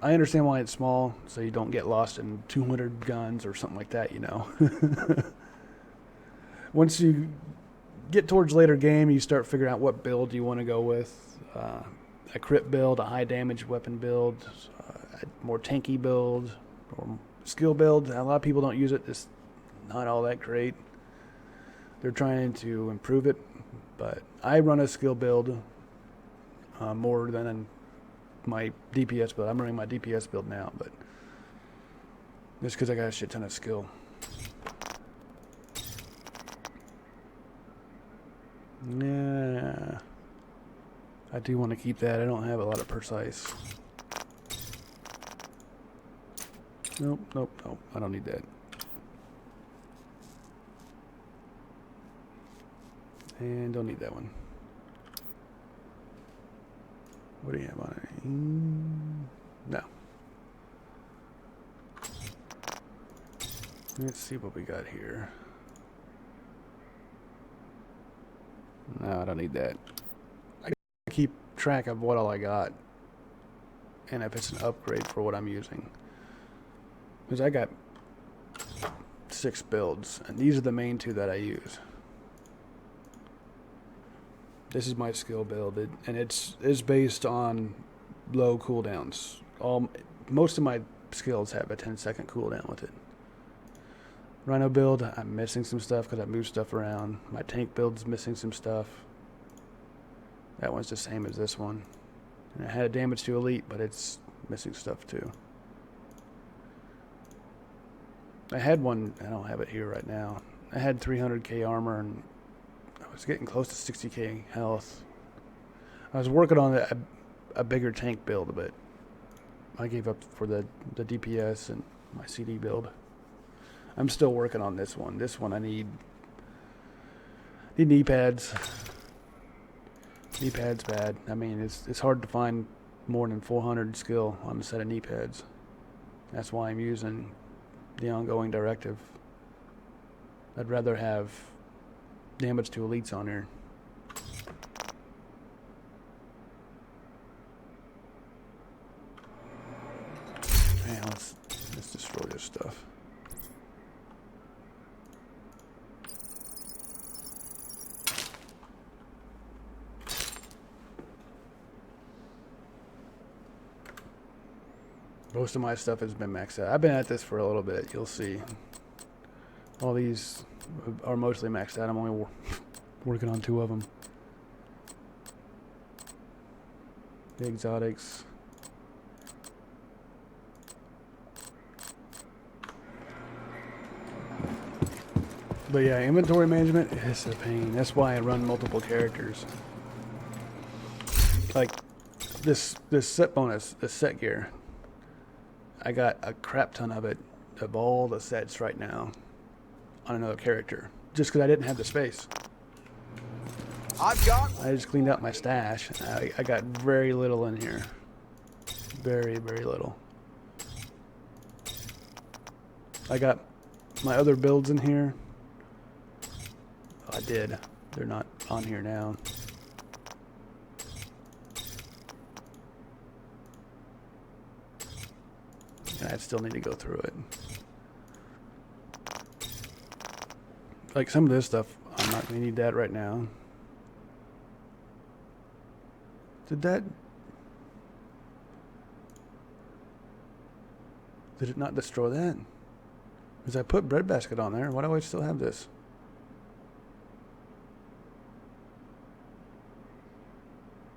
I understand why it's small, so you don't get lost in 200 guns or something like that, you know. Once you get towards later game, you start figuring out what build you want to go with. A crit build, a high damage weapon build, a more tanky build, or skill build. A lot of people don't use it. It's not all that great. They're trying to improve it, but I run a skill build more than my DPS build. I'm running my DPS build now, but just because I got a shit ton of skill. Yeah, I do want to keep that. I don't have a lot of precise. Nope. I don't need that. And don't need that one. What do you have on it? No. Let's see what we got here. No, I don't need that. I keep track of what all I got. And if it's an upgrade for what I'm using. Because I got 6 builds. And these are the main 2 that I use. This is my skill build, and it's based on low cooldowns. Most of my skills have a 10-second cooldown with it. Rhino build, I'm missing some stuff because I moved stuff around. My tank build's missing some stuff. That one's the same as this one. And I had a damage to elite, but it's missing stuff too. I had one, I don't have it here right now. I had 300k armor and I was getting close to 60k health. I was working on a bigger tank build, but I gave up for the DPS and my CD build. I'm still working on this one. This one I need knee pads. Knee pads bad. I mean, it's hard to find more than 400 skill on a set of knee pads. That's why I'm using the ongoing directive. I'd rather have damage to elites on here. Man, let's destroy this stuff. Most of my stuff has been maxed out. I've been at this for a little bit. You'll see. All these are mostly maxed out. I'm only working on 2 of them. The exotics. But yeah, inventory management is a pain. That's why I run multiple characters. Like this set bonus, this set gear. I got a crap ton of it, of all the sets right now, on another character, just because I didn't have the space. I just cleaned out my stash. I got very little in here. Very, very little. I got my other builds in here. I did. They're not on here now. And I still need to go through it. Like some of this stuff, I'm not going to need that right now. Did it not destroy that? Because I put breadbasket on there. Why do I still have this?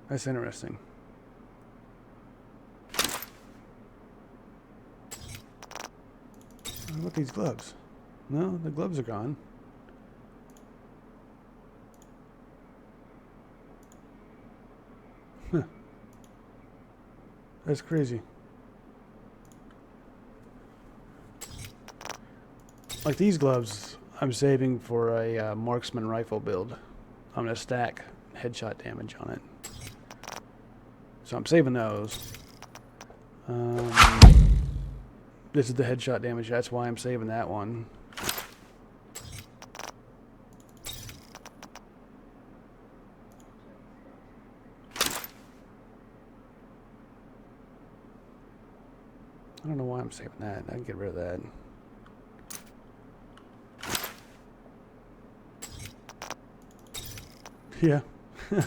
That's interesting. What about these gloves? No, the gloves are gone. Huh. That's crazy. Like these gloves, I'm saving for a marksman rifle build. I'm going to stack headshot damage on it. So I'm saving those. This is the headshot damage. That's why I'm saving that one. I don't know why I'm saving that. I can get rid of that. Yeah. I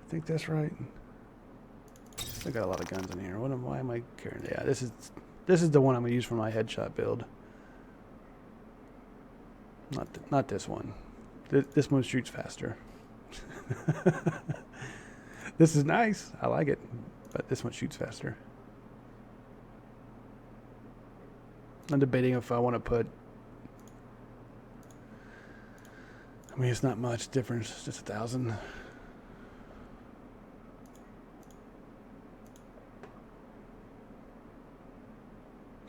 think that's right. Still got a lot of guns in here. Why am I carrying? Yeah, this is the one I'm gonna use for my headshot build. Not this one. This one shoots faster. This is nice. I like it, but this one shoots faster. I'm debating if I want to put. I mean, it's not much difference. It's just 1,000.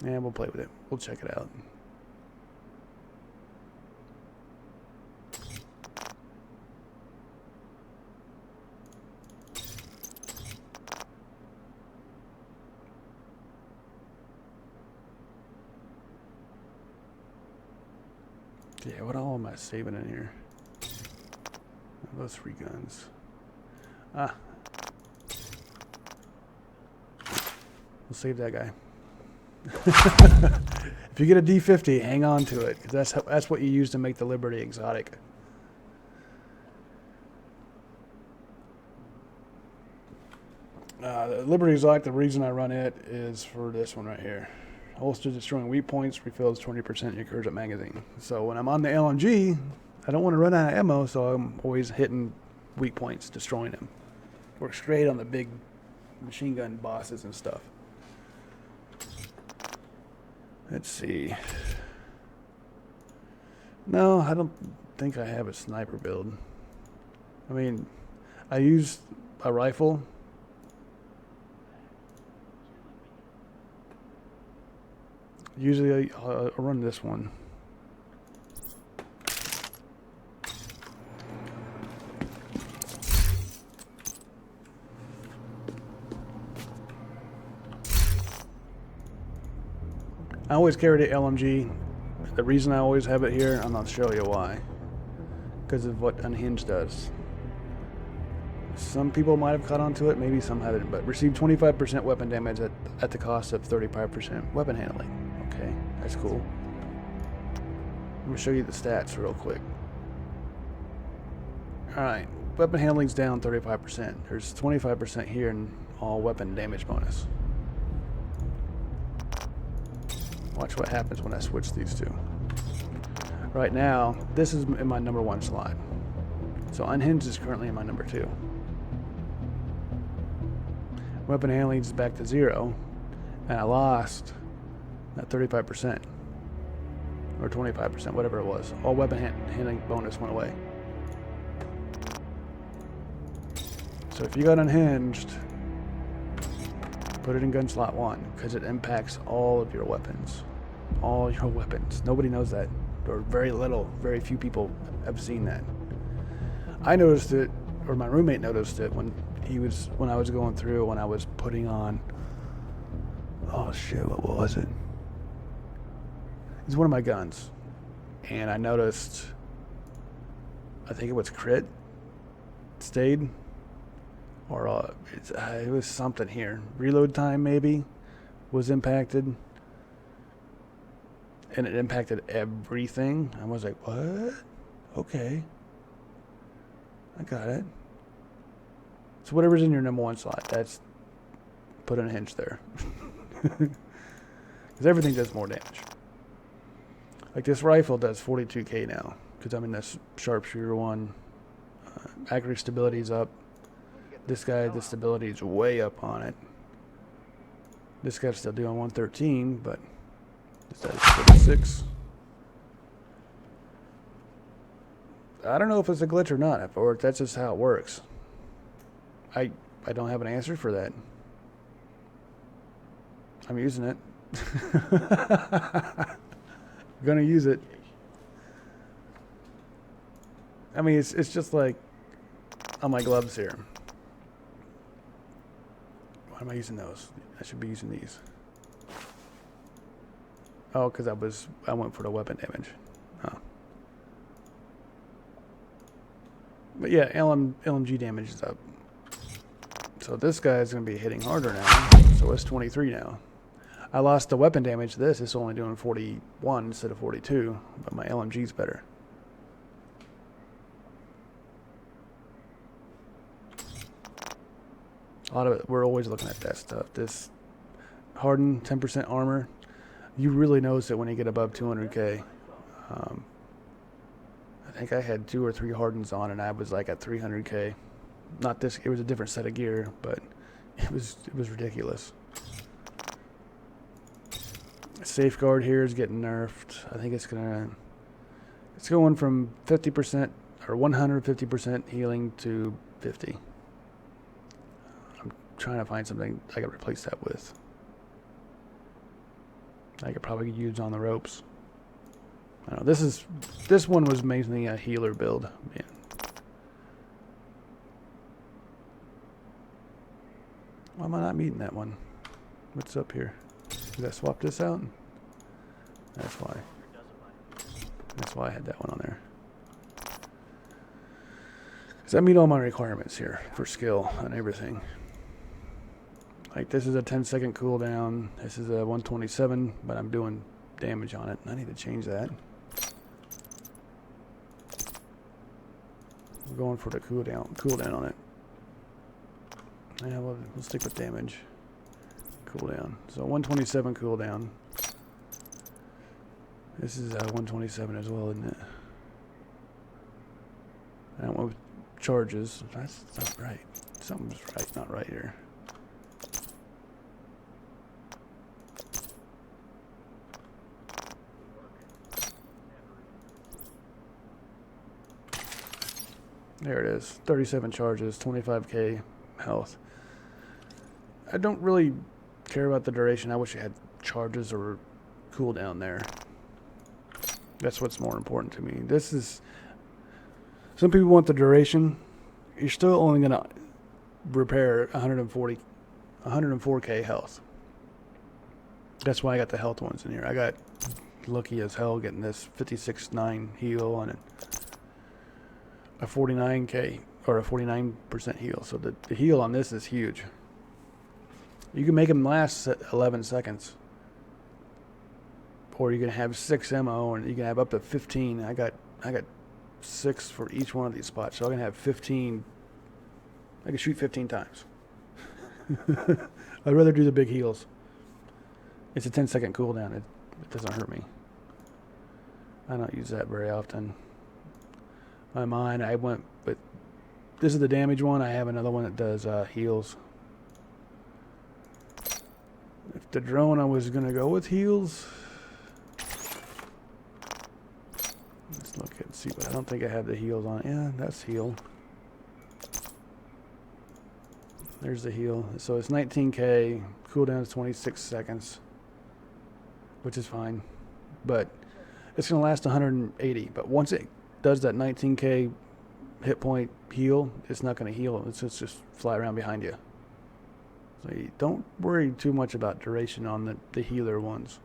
Yeah, we'll play with it. We'll check it out. Yeah, what all am I saving in here? Those 3 guns. Ah. We'll save that guy. If you get a D50, hang on to it, because that's what you use to make the Liberty exotic. The Liberty exotic, the reason I run it is for this one right here. Holster destroying weak points, refills 20% your current magazine. So when I'm on the LMG, I don't want to run out of ammo, so I'm always hitting weak points, destroying them. Works great on the big machine gun bosses and stuff. Let's see. No, I don't think I have a sniper build. I mean, I use a rifle. Usually I'll run this one. I always carry the LMG. The reason I always have it here, I'm not show you why. Because of what Unhinged does. Some people might have caught on to it, maybe some haven't, but received 25% weapon damage at the cost of 35% weapon handling. Okay, that's cool. I'm going to show you the stats real quick. Alright, weapon handling's down 35%. There's 25% here in all weapon damage bonus. Watch what happens when I switch these two. Right now, this is in my number 1 slot. So unhinged is currently in my number 2. Weapon handling is back to 0, and I lost that 35%. Or 25%, whatever it was. All weapon handling bonus went away. So if you got unhinged, put it in gun slot 1, because it impacts all of your weapons. All your weapons. Nobody knows that. Or very few people have seen that. I noticed it, or my roommate noticed it when I was going through, when I was putting on, oh shit, what was it? It's one of my guns. And I noticed, I think it was crit stayed, or it was something here. Reload time maybe was impacted. And it impacted everything. I was like, what? Okay. I got it. So whatever's in your number 1 slot, that's, put in a hinge there. Because everything does more damage. Like this rifle does 42k now, because I'm in this sharpshooter one. Accuracy stability's up. This guy, the stability's way up on it. This guy's still doing 113, but this guy's 36. I don't know if it's a glitch or not, or if that's just how it works. I don't have an answer for that. I'm using it. I'm gonna use it. I mean, it's just like on my gloves here. Why am I using those? I should be using these. Oh, because I went for the weapon damage. Oh. But yeah, LMG damage is up. So this guy's going to be hitting harder now. So it's 23 now. I lost the weapon damage to this. It's only doing 41 instead of 42. But my LMG's better. A lot of it, we're always looking at that stuff. This hardened 10% armor, you really notice it when you get above 200k. I think I had 2 or 3 hardens on and I was like at 300k. Not this, it was a different set of gear, but it was ridiculous. Safeguard here is getting nerfed. I think it's going from 50% or 150% healing to 50. I'm trying to find something I could replace that with. I could probably use on the ropes. I don't know, this one was mainly a healer build. Yeah. Why am I not meeting that one? What's up here? Did I swap this out? That's why. That's why I had that one on there. Because I meet all my requirements here for skill and everything. Like this is a 10-second cooldown. This is a 127, but I'm doing damage on it. I need to change that. We're going for the cooldown on it. Yeah, we'll stick with damage. Cooldown. So 127 cooldown. This is 127 as well, isn't it? I don't want charges. That's not right. Something's not right here. There it is. 37 charges, 25k health. I don't really care about the duration. I wish I had charges or cooldown there. That's what's more important to me. This is... Some people want the duration. You're still only going to repair 104k health. That's why I got the health ones in here. I got lucky as hell getting this 56.9 heal on it. A 49k or a 49% heal. So the heal on this is huge. You can make them last 11 seconds. Or you can have 6 ammo and you can have up to 15. I got 6 for each one of these spots. So I can have 15. I can shoot 15 times. I'd rather do the big heals. It's a 10-second cooldown. It doesn't hurt me. I don't use that very often. My mine, I went with... This is the damage one. I have another one that does heals. If the drone I was going to go with heals... Let's look and see. But I don't think I have the heals on it. Yeah, that's heal. There's the heal. So it's 19k. Cooldown is 26 seconds. Which is fine. But it's going to last 180. But once it does that 19k hit point heal, it's not going to heal. It's just fly around behind you. So you don't worry too much about duration on the healer ones.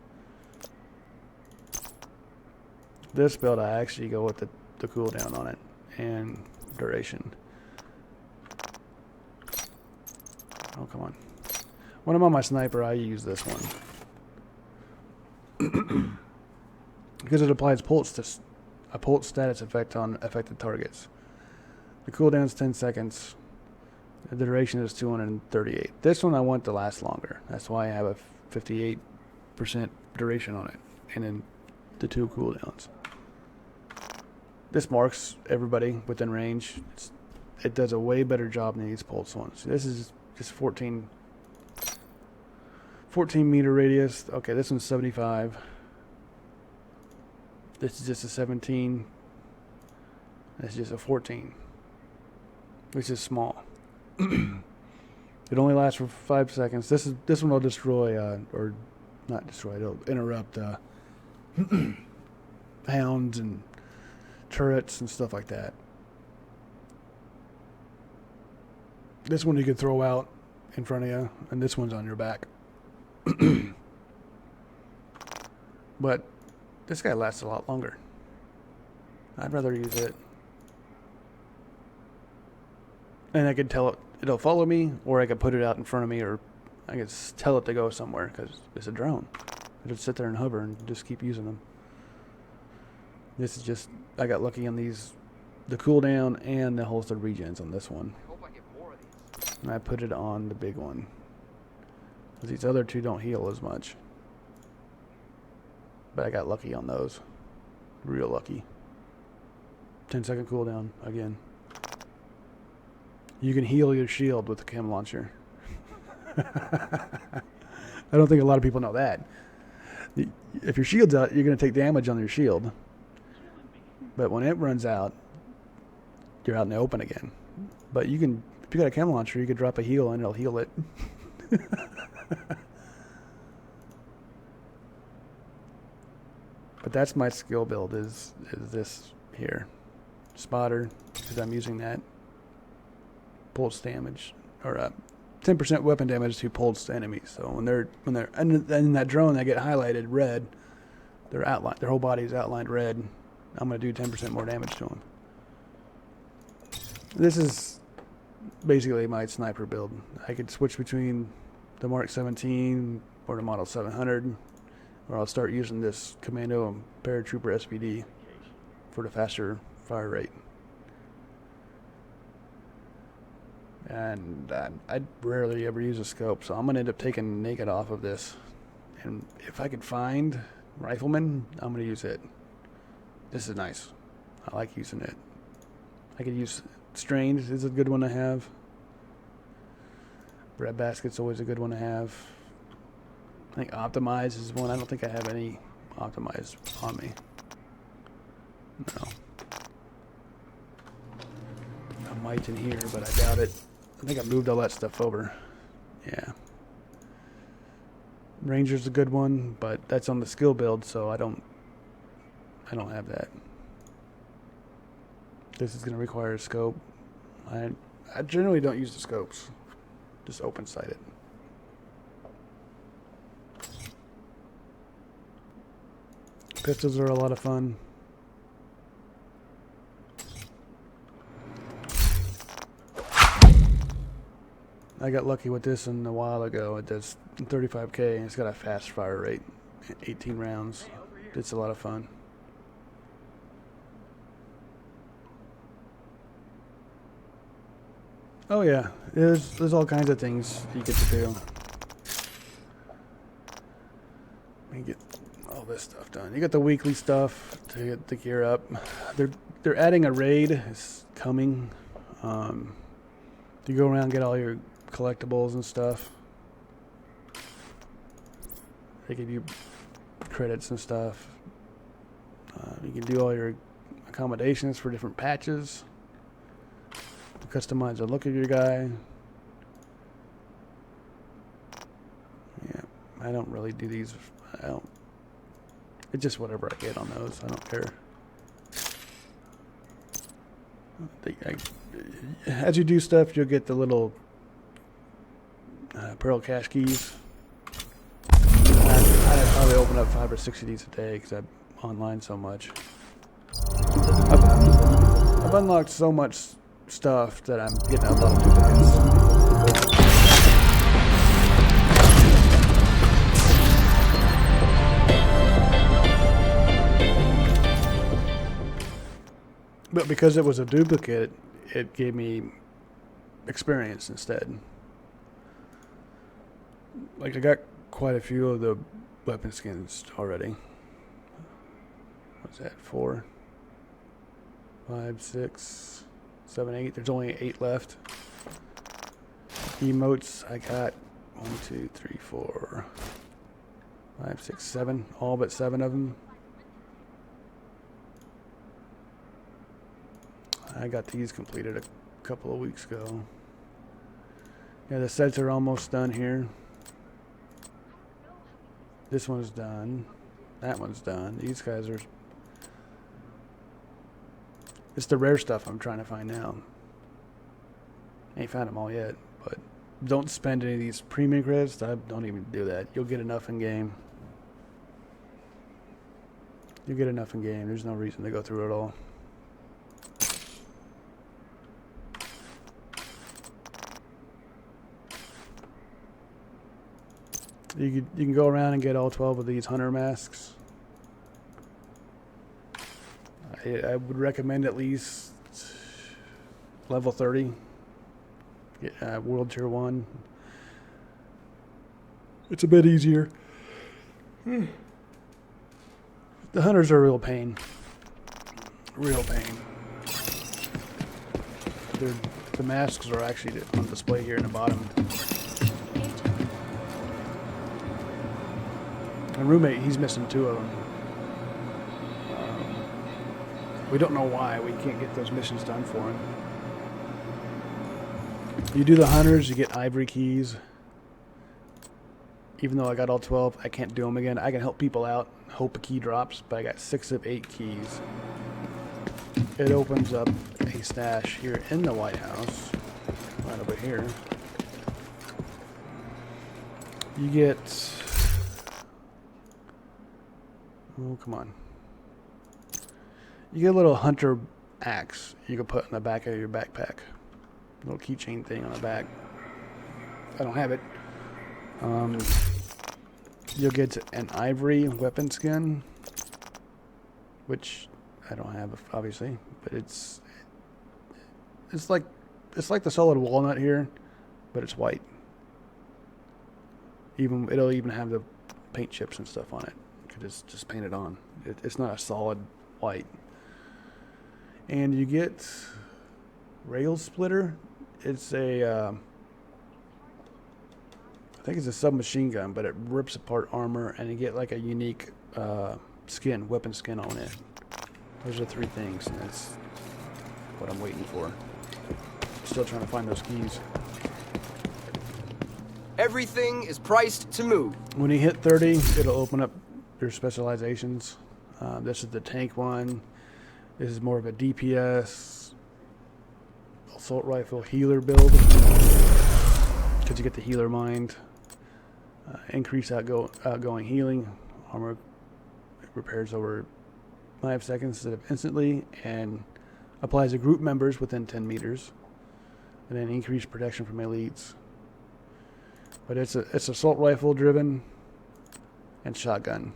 This build, I actually go with the cooldown on it and duration. Oh, come on. When I'm on my sniper, I use this one. Because it applies a pulse status effect on affected targets. The cooldown is 10 seconds. The duration is 238. This one I want to last longer. That's why I have a 58% duration on it. And then the 2 cooldowns. This marks everybody within range. It does a way better job than these pulse ones. This is just 14 meter radius. Okay, this one's 75. This is just a 17. This is just a 14. Which is small. It only lasts for 5 seconds. This one will destroy, or not destroy. It'll interrupt hounds and turrets and stuff like that. This one you can throw out in front of you, and this one's on your back. But this guy lasts a lot longer. I'd rather use it. And I could tell it, it'll follow me, or I could put it out in front of me, or I could tell it to go somewhere, because it's a drone. It'll sit there and hover and just keep using them. This is just, I got lucky on these, the cooldown and the holstered regens on this one. I hope I get more of these. And I put it on the big one. Because these other two don't heal as much. But I got lucky on those. Real lucky. 10-second cooldown again. You can heal your shield with the chem launcher. I don't think a lot of people know that. If your shield's out, you're going to take damage on your shield. But when it runs out, you're out in the open again. But you can, if you got a chem launcher, you could drop a heal and it'll heal it. But that's my skill build, is this here. Spotter, because I'm using that. Pulse damage, or 10% weapon damage to pulsed enemies. So when they're in that drone, they get highlighted red. Their whole body is outlined red. I'm going to do 10% more damage to them. This is basically my sniper build. I could switch between the Mark 17 or the Model 700, or I'll start using this Commando and Paratrooper SPD for the faster fire rate. And I rarely ever use a scope, so I'm going to end up taking naked off of this. And if I could find Rifleman, I'm going to use it. This is nice. I like using it. I could use Strained is a good one to have. Bread Basket's always a good one to have. I think Optimize is one. I don't think I have any Optimize on me. No. I might in here, but I doubt it. I think I moved all that stuff over. Yeah. Ranger's a good one, but that's on the skill build, so I don't have that. This is going to require a scope. I generally don't use the scopes. Just open sight it. Pistols are a lot of fun. I got lucky with this one a while ago. It does 35k and it's got a fast fire rate, 18 rounds. It's a lot of fun. Oh yeah, there's all kinds of things you get to do. Let me get all this stuff done. You got the weekly stuff to get the gear up. They're adding a raid. It's coming. You go around and get all your collectibles and stuff. They give you credits and stuff. You can do all your accommodations for different patches. Customize the look of your guy. Yeah, I don't really do these. I don't. It's just whatever I get on those. I don't care. As you do stuff, you'll get the little Pearl Cache keys. I probably open up 5 or 6 of these a day because I'm online so much. I've unlocked so much stuff that I'm getting a lot of duplicates. But because it was a duplicate, it gave me experience instead. Like, I got quite a few of the weapon skins already. What's that? 4, 5, 6, 7, 8. There's only 8 left. Emotes, I got 1, 2, 3, 4, 5, 6, 7. All but 7 of them. I got these completed a couple of weeks ago. Yeah, the sets are almost done here. This one's done. That one's done. These guys are... It's the rare stuff I'm trying to find now. Ain't found them all yet, but don't spend any of these premium credits. Don't even do that. You'll get enough in game. You'll get enough in game. There's no reason to go through it all. You can go around and get all 12 of these hunter masks. I would recommend at least level 30. Get, World Tier 1. It's a bit easier. The hunters are a real pain. Real pain. The masks are actually on display here in the bottom. My roommate, he's missing 2 of them. We don't know why. We can't get those missions done for him. You do the hunters, you get ivory keys. Even though I got all 12, I can't do them again. I can help people out, hope a key drops, but I got 6 of 8 keys. It opens up a stash here in the White House, right over here. You get... Oh, come on. You get a little hunter axe you can put in the back of your backpack. A little keychain thing on the back. I don't have it. You'll get an ivory weapon skin, which I don't have, obviously, but it's like the solid walnut here, but it's white. It'll even have the paint chips and stuff on it. You could just paint it on. It's not a solid white. And you get rail splitter. It's a I think it's a submachine gun, but it rips apart armor, and you get like a unique weapon skin on it. Those are 3 things, and that's what I'm waiting for. Still trying to find those keys. Everything is priced to move. When you hit 30, it'll open up your specializations. This is the tank one. This is more of a DPS assault rifle healer build, because you get the healer mind. Increase outgoing healing. Armor repairs over 5 seconds instead of instantly, and applies to group members within 10 meters. And then increased protection from elites. But it's assault rifle driven and shotgun.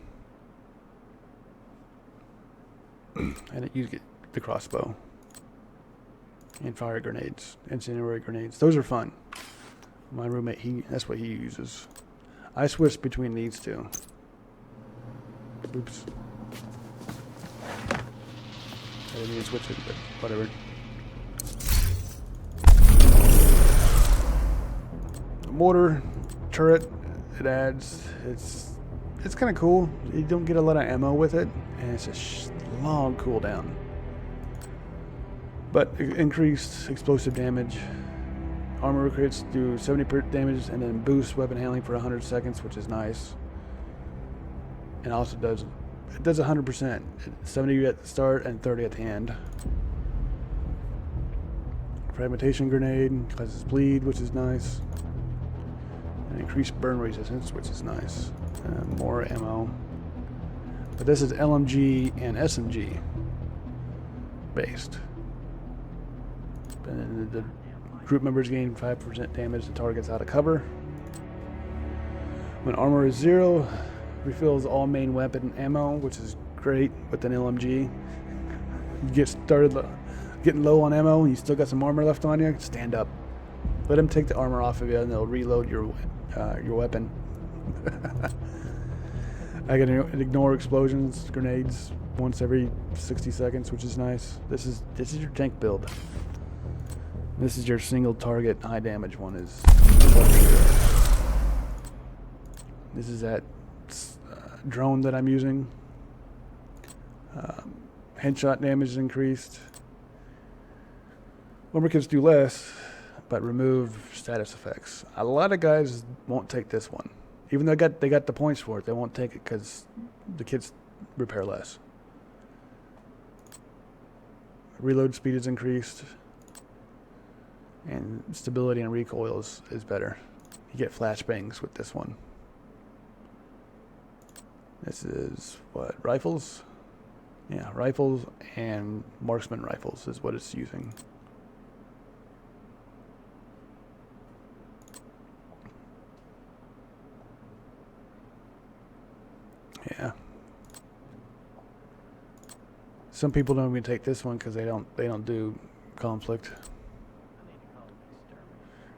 And you get the crossbow and fire grenades, incendiary grenades. Those are fun. My roommate, that's what he uses. I switch between these 2. Oops. I didn't mean to switch it, but whatever. Mortar turret, it adds, it's kind of cool. You don't get a lot of ammo with it, and it's a long cooldown. But increased explosive damage. Armor crits do 70% damage and then boost weapon handling for 100 seconds, which is nice. And also does 100%. 70 at the start and 30 at the end. Fragmentation grenade causes bleed, which is nice. And increased burn resistance, which is nice. More ammo. But this is LMG and SMG based. And the group members gain 5% damage to targets out of cover. When armor is 0, refills all main weapon ammo, which is great with an LMG. You get started getting low on ammo and you still got some armor left on you, stand up. Let them take the armor off of you and they'll reload your weapon. I can ignore explosions, grenades once every 60 seconds, which is nice. This is your tank build. This is your single target high damage one. This is that drone that I'm using. Headshot damage is increased. Armor kits do less, but remove status effects. A lot of guys won't take this one, even though they got the points for it. They won't take it because the kits repair less. Reload speed is increased. And stability and recoil is better. You get flashbangs with this one. This is what? Rifles? Yeah, rifles and marksman rifles is what it's using. Yeah. Some people don't even take this one because they don't do conflict.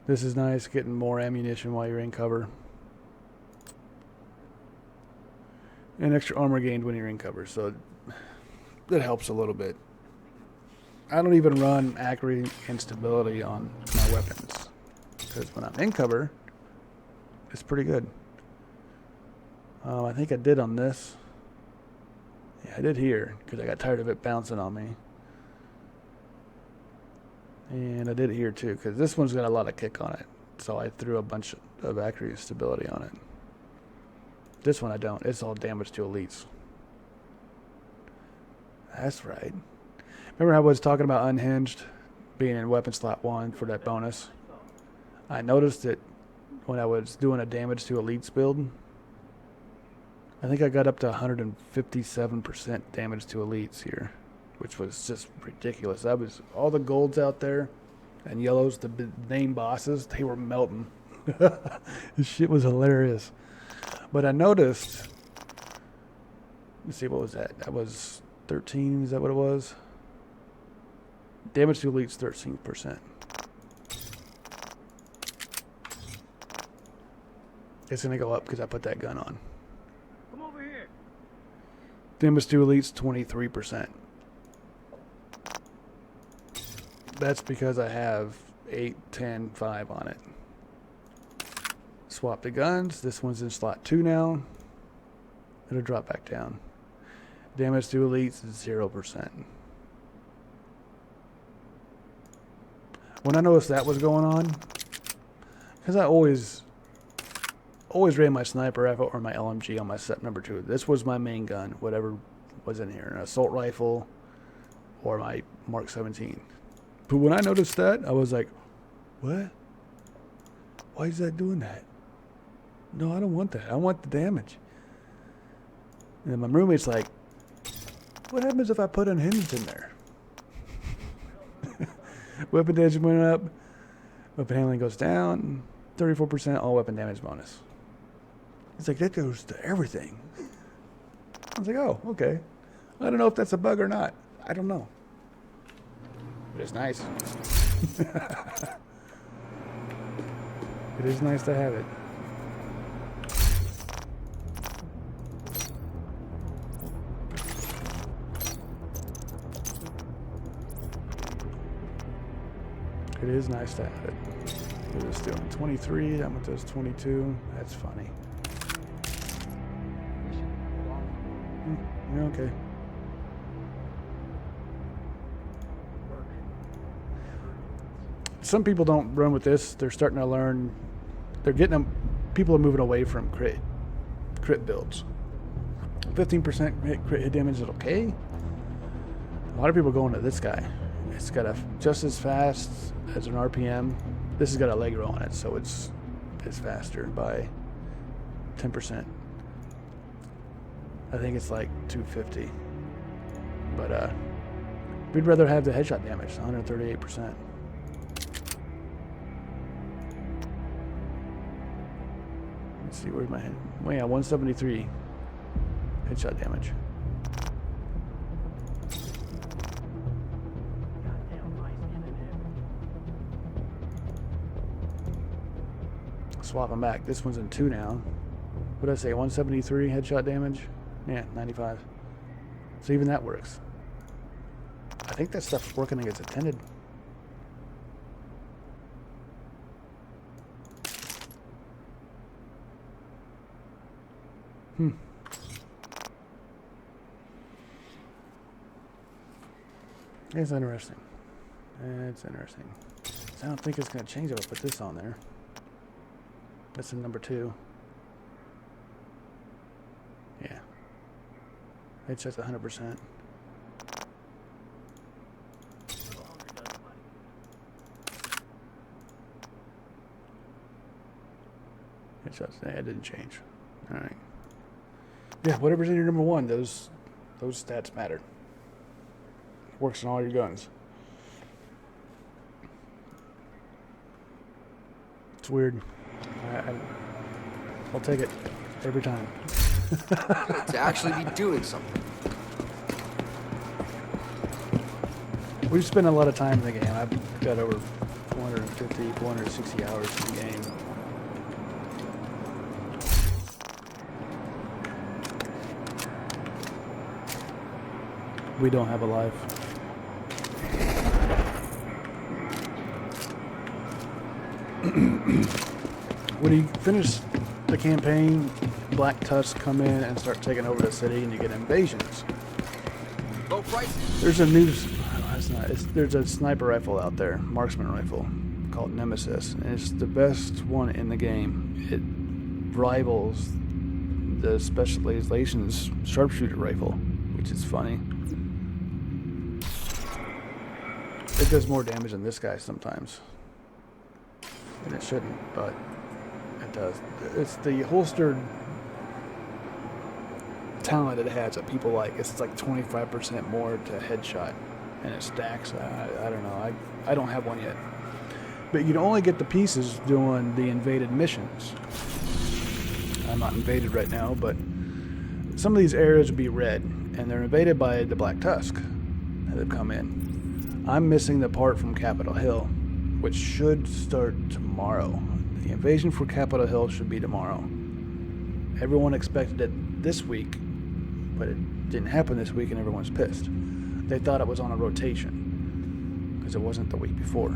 This is nice, getting more ammunition while you're in cover. And extra armor gained when you're in cover, so that helps a little bit. I don't even run accuracy and stability on my weapons, because when I'm in cover, it's pretty good. I think I did on this. Yeah, I did here, because I got tired of it bouncing on me. And I did it here too, because this one's got a lot of kick on it. So I threw a bunch of accuracy and stability on it. This one I don't. It's all damage to elites. That's right. Remember how I was talking about unhinged being in weapon slot 1 for that bonus? I noticed that when I was doing a damage to elites build, I think I got up to 157% damage to elites here, which was just ridiculous. That was all the golds out there and yellows, the name bosses, they were melting. This shit was hilarious. But I noticed, let's see, what was that? That was 13, is that what it was? Damage to elites 13%. It's gonna go up because I put that gun on. Come over here. Damage to elites 23%. That's because I have 8, 10, 5 on it. Swap the guns. This one's in slot 2 now. It'll drop back down. Damage to elites is 0%. When I noticed that was going on, because I always ran my sniper rifle or my LMG on my set number 2. This was my main gun, whatever was in here, an assault rifle or my Mark 17. But when I noticed that, I was like, what? Why is that doing that? No, I don't want that. I want the damage. And then my roommate's like, what happens if I put unhinged in there? Weapon damage went up. Weapon handling goes down. 34% all weapon damage bonus. It's like, that goes to everything. I was like, oh, okay. I don't know if that's a bug or not. I don't know. But it's nice. It is nice to have it. is nice to have it. What is this doing? 23, that one does 22. That's funny. You're okay. Some people don't run with this. They're starting to learn. They're getting them. People are moving away from crit builds. 15% crit hit damage is okay. A lot of people are going to this guy. It's got just as fast as an RPM. This has got Allegro on it, so it's faster by 10%. I think it's like 250. But we'd rather have the headshot damage, 138%. Let's see, where's my head? Well, yeah, 173 headshot damage. Swap them back. This one's in 2 now. What did I say? 173 headshot damage? Yeah, 95. So even that works. I think that stuff's working against intended. It's interesting. It's interesting. I don't think it's going to change if I put this on there. That's in number 2. Yeah. It's just 100%. It's just, yeah, it didn't change. Alright. Yeah, whatever's in your number 1, those stats matter. Works on all your guns. It's weird. I'll take it every time. To actually be doing something. We've spent a lot of time in the game. I've got over 450, 460 hours in the game. We don't have a life. When you finish the campaign, Black Tusks come in and start taking over the city, and you get invasions. There's a there's a sniper rifle out there, marksman rifle, called Nemesis, and it's the best one in the game. It rivals the Specializations sharpshooter rifle, which is funny. It does more damage than this guy sometimes. And it shouldn't, but it does. It's the holstered talent it has that people like. It's like 25% more to headshot, and it stacks. I don't know. I don't have one yet. But you can only get the pieces doing the invaded missions. I'm not invaded right now, but some of these areas would be red, and they're invaded by the Black Tusk that have come in. I'm missing the part from Capitol Hill, which should start tomorrow. The invasion for Capitol Hill should be tomorrow. Everyone expected it this week, but it didn't happen this week, and everyone's pissed. They thought it was on a rotation, because it wasn't the week before.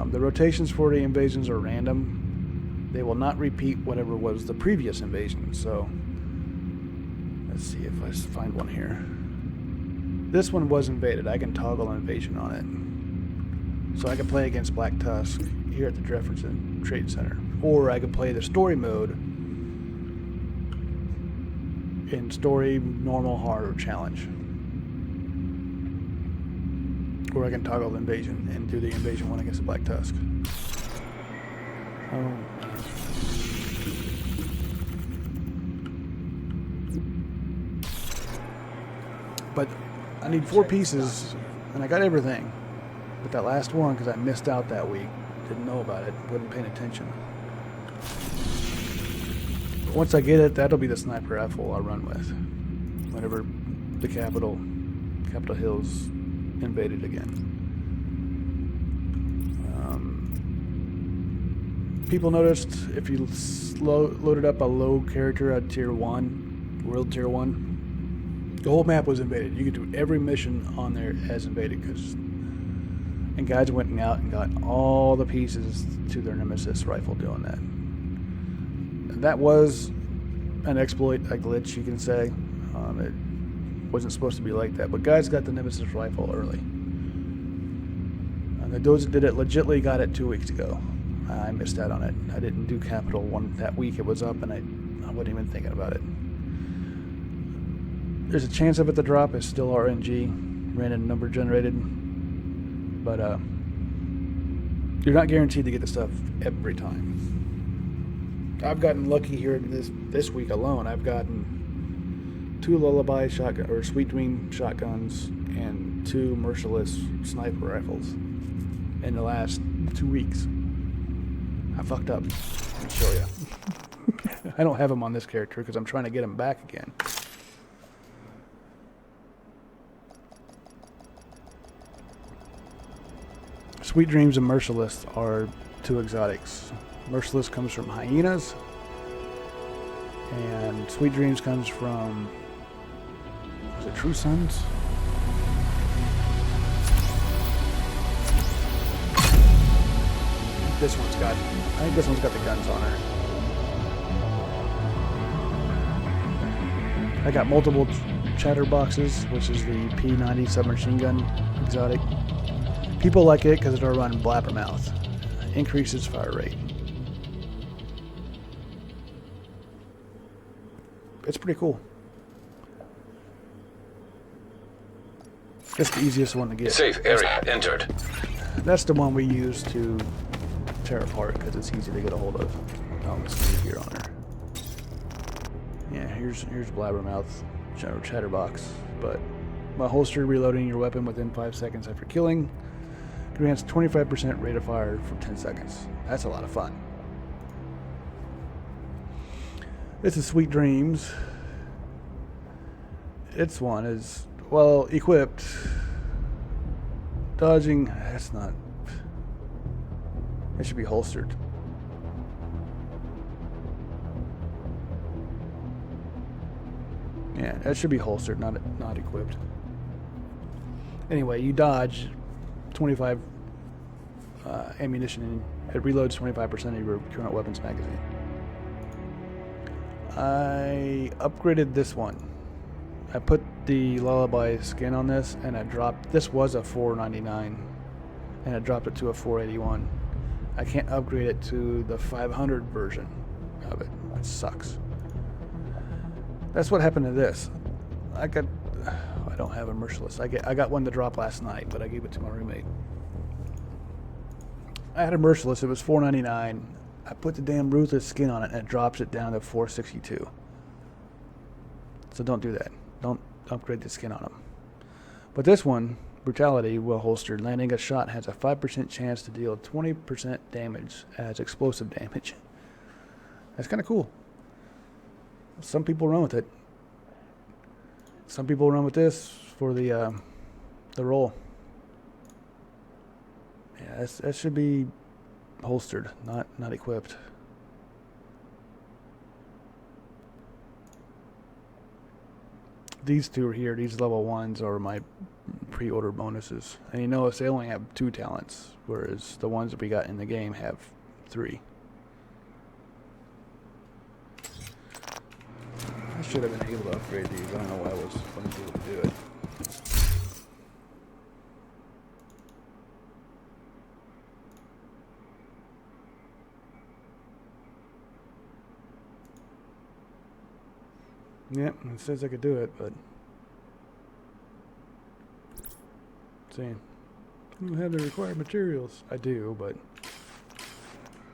The rotations for the invasions are random. They will not repeat whatever was the previous invasion, so let's see if I find one here. This one was invaded. I can toggle invasion on it. So I can play against Black Tusk here at the Jefferson Trade Center. Or I can play the story mode in story, normal, hard, or challenge. Or I can toggle invasion and do the invasion one against the Black Tusk. But I need 4 pieces, and I got everything. But that last one, because I missed out that week, didn't know about it, wasn't paying attention. But once I get it, that'll be the sniper rifle I run with. Whenever the Capitol Hill's invaded again. People noticed if you loaded up a low character at Tier 1, World Tier 1, the whole map was invaded. You could do every mission on there as invaded, because And guys went out and got all the pieces to their Nemesis rifle doing that. That was an exploit, a glitch, you can say. It wasn't supposed to be like that, but guys got the Nemesis rifle early. And those that did it legitimately got it 2 weeks ago. I missed out on it. I didn't do Capital one that week. It was up, and I wasn't even thinking about it. There's a chance of it to drop. It's still RNG, random number generated, but you're not guaranteed to get the stuff every time. I've gotten lucky here this week alone. I've gotten 2 Lullaby shotgun or Sweet Dream shotguns and 2 Merciless sniper rifles in the last 2 weeks. I fucked up. I'll show you. I don't have them on this character because I'm trying to get them back again. Sweet Dreams and Merciless are 2 exotics. Merciless comes from hyenas, and Sweet Dreams comes from, was it True Sons? I think this one's got the guns on her. I got multiple chatterboxes, which is the P90 submachine gun exotic. People like it because it'll run blabbermouth. Increases fire rate. It's pretty cool. It's the easiest one to get. Safe area entered. That's the one we use to tear apart because it's easy to get a hold of. Oh, let's see here on her. Yeah, here's blabbermouth chatterbox. But by holster, reloading your weapon within 5 seconds after killing grants 25% rate of fire for 10 seconds. That's a lot of fun. This is Sweet Dreams. Its one is, well, equipped. Dodging, that's not. It should be holstered. Yeah, that should be holstered, not equipped. Anyway, you dodge 25 ammunition and it reloads 25% of your current weapons magazine. I upgraded this one. I put the Lullaby skin on this and I dropped, this was a $499 and I dropped it to a $481. I can't upgrade it to the 500 version of it. It sucks. That's what happened to this. I don't have a Merciless. I got one to drop last night, but I gave it to my roommate. I had a Merciless. It was $499. I put the damn Ruthless skin on it, and it drops it down to $462. So don't do that. Don't upgrade the skin on them. But this one, Brutality, well holstered, landing a shot has a 5% chance to deal 20% damage as explosive damage. That's kind of cool. Some people run with it. Some people run with this for the roll. Yeah, that should be holstered, not equipped. These 2 are here. These level 1s are my pre-order bonuses. And you notice they only have 2 talents, whereas the ones that we got in the game have 3. I should have been able to upgrade these. I don't know why I wasn't able to do it. Yep, it says I could do it, but saying I don't have the required materials. I do, but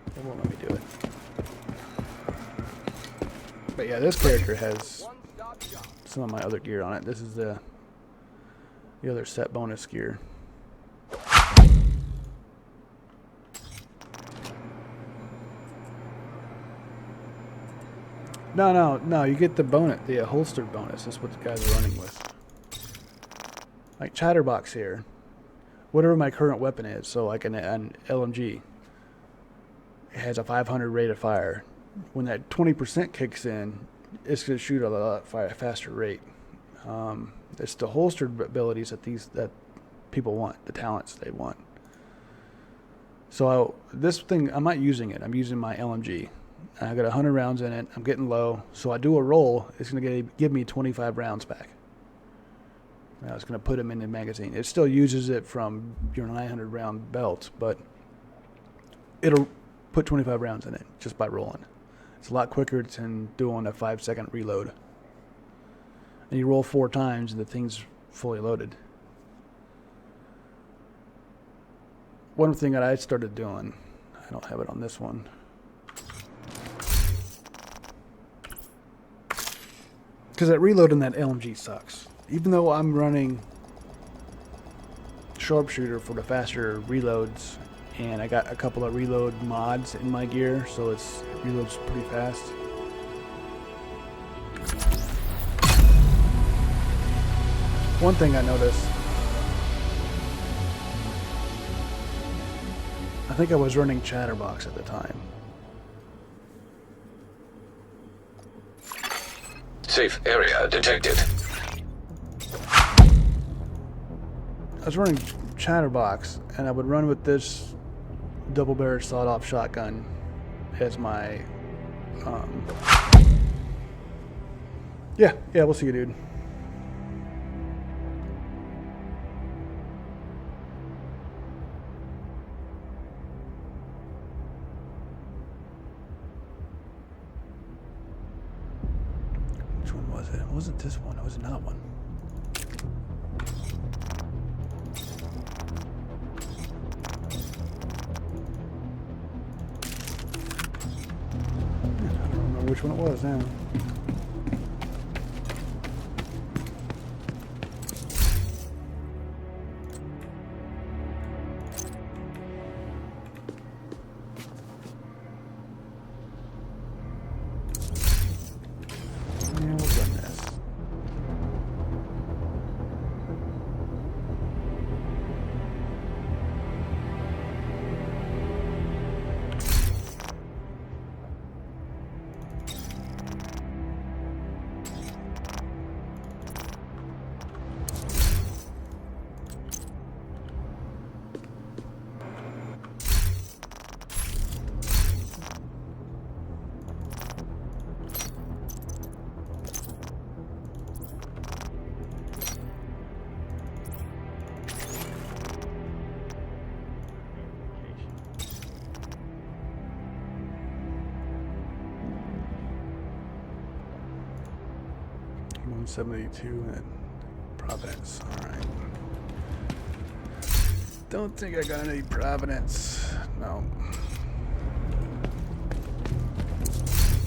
it won't let me do it. But yeah, this character has some of my other gear on it. This is the other set bonus gear. No, you get the bonus, the holstered bonus. That's what the guys are running with. Like Chatterbox here, whatever my current weapon is, so like an LMG, it has a 500 rate of fire. When that 20% kicks in, it's going to shoot at a lot faster rate. It's the holstered abilities that people want, the talents they want. So this thing, I'm not using it. I'm using my LMG. I got 100 rounds in it. I'm getting low. So I do a roll. It's going to give me 25 rounds back. Now it's going to put them in the magazine. It still uses it from your 900 round belt, but it'll put 25 rounds in it just by rolling. It's a lot quicker than doing a 5-second reload. And you roll 4 times and the thing's fully loaded. One thing that I started doing, I don't have it on this one, because that reloading that LMG sucks. Even though I'm running sharpshooter for the faster reloads, and I got a couple of reload mods in my gear, so it reloads pretty fast. One thing I noticed, I think I was running Chatterbox at the time. Safe area detected. I was running Chatterbox, and I would run with this double-barrel sawed-off shotgun as my, yeah, we'll see you, dude. Which one was it? It wasn't this one. It was not one. Which one it was now. Yeah, we've done this. $172 and Providence. Alright. Don't think I got any Providence. No.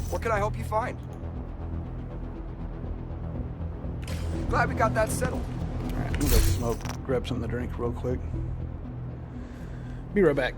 What can I help you find? Glad we got that settled. Alright, I'm gonna go smoke, grab something to drink real quick. Be right back.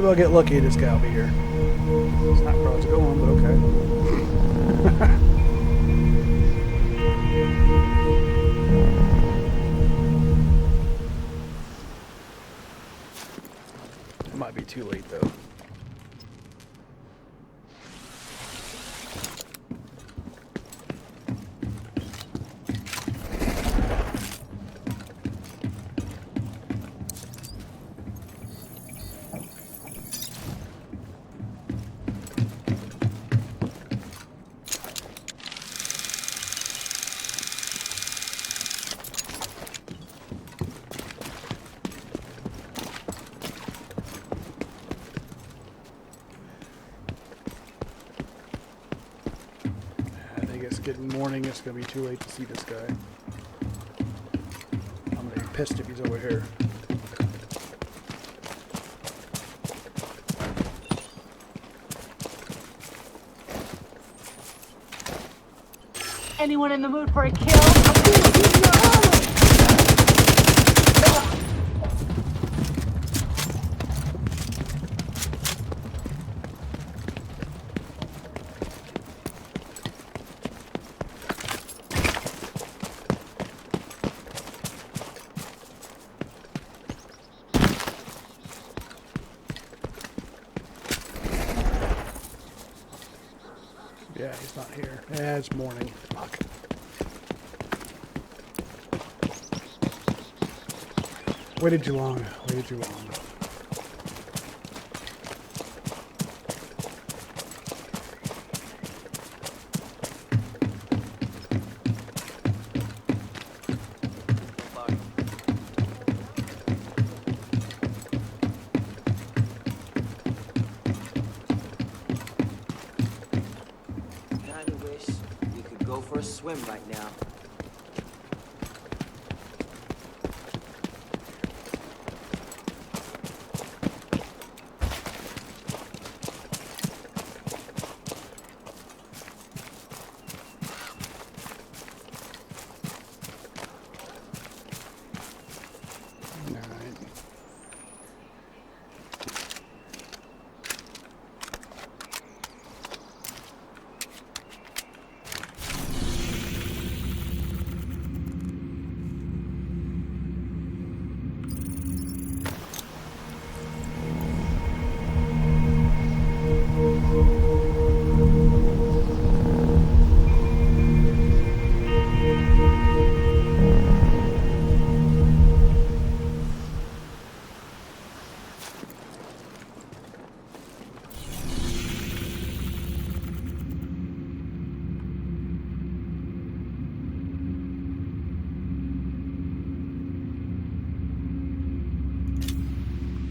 Maybe I'll get lucky. This guy will be here. It's not probably to go on, but okay. It might be too late though. Getting morning, it's gonna be too late to see this guy. I'm gonna be pissed if he's over here. Anyone in the mood for a kill? Yeah, he's not here. Yeah, it's morning. Fuck. Waited too long. Waited too long. Swim right now.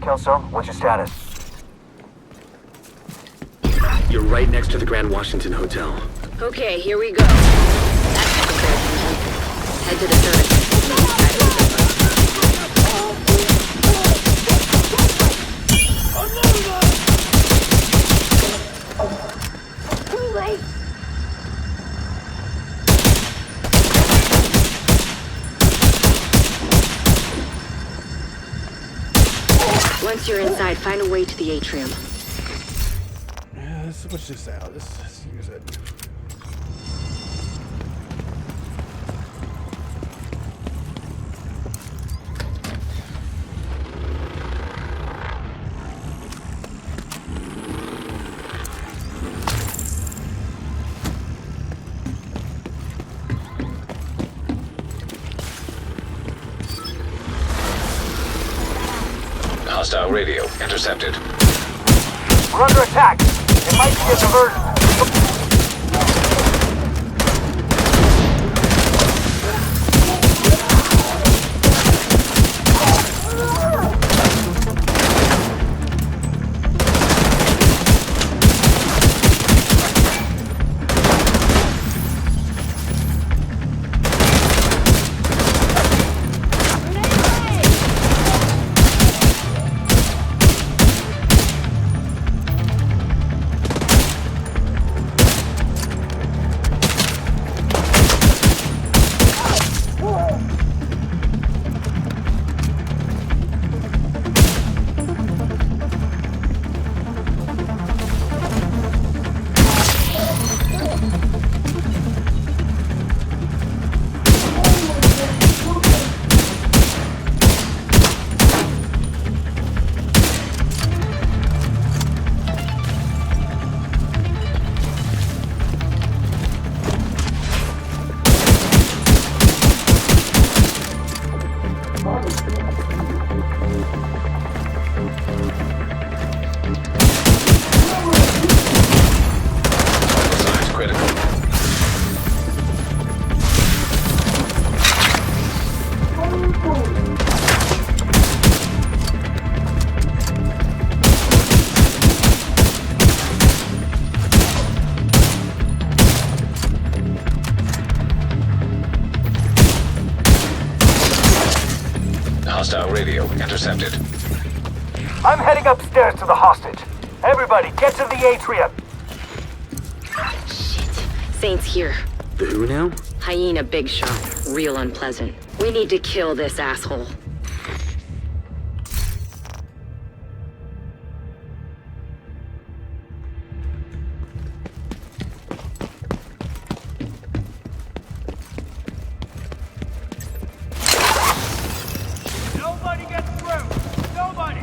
Kelso, what's your status? You're right next to the Grand Washington Hotel. Okay, here we go. That's the Corsair Vengeance. Head to the third. Too late. Once you're inside, find a way to the atrium. Yeah, let's switch this out. Let's use it. Hostile radio intercepted. We're under attack. It might be a diversion. Hostile radio intercepted. I'm heading upstairs to the hostage. Everybody, get to the atrium. Shit. Saint's here. The who now? Hyena big shot. Real unpleasant. We need to kill this asshole. Nobody gets through! Nobody!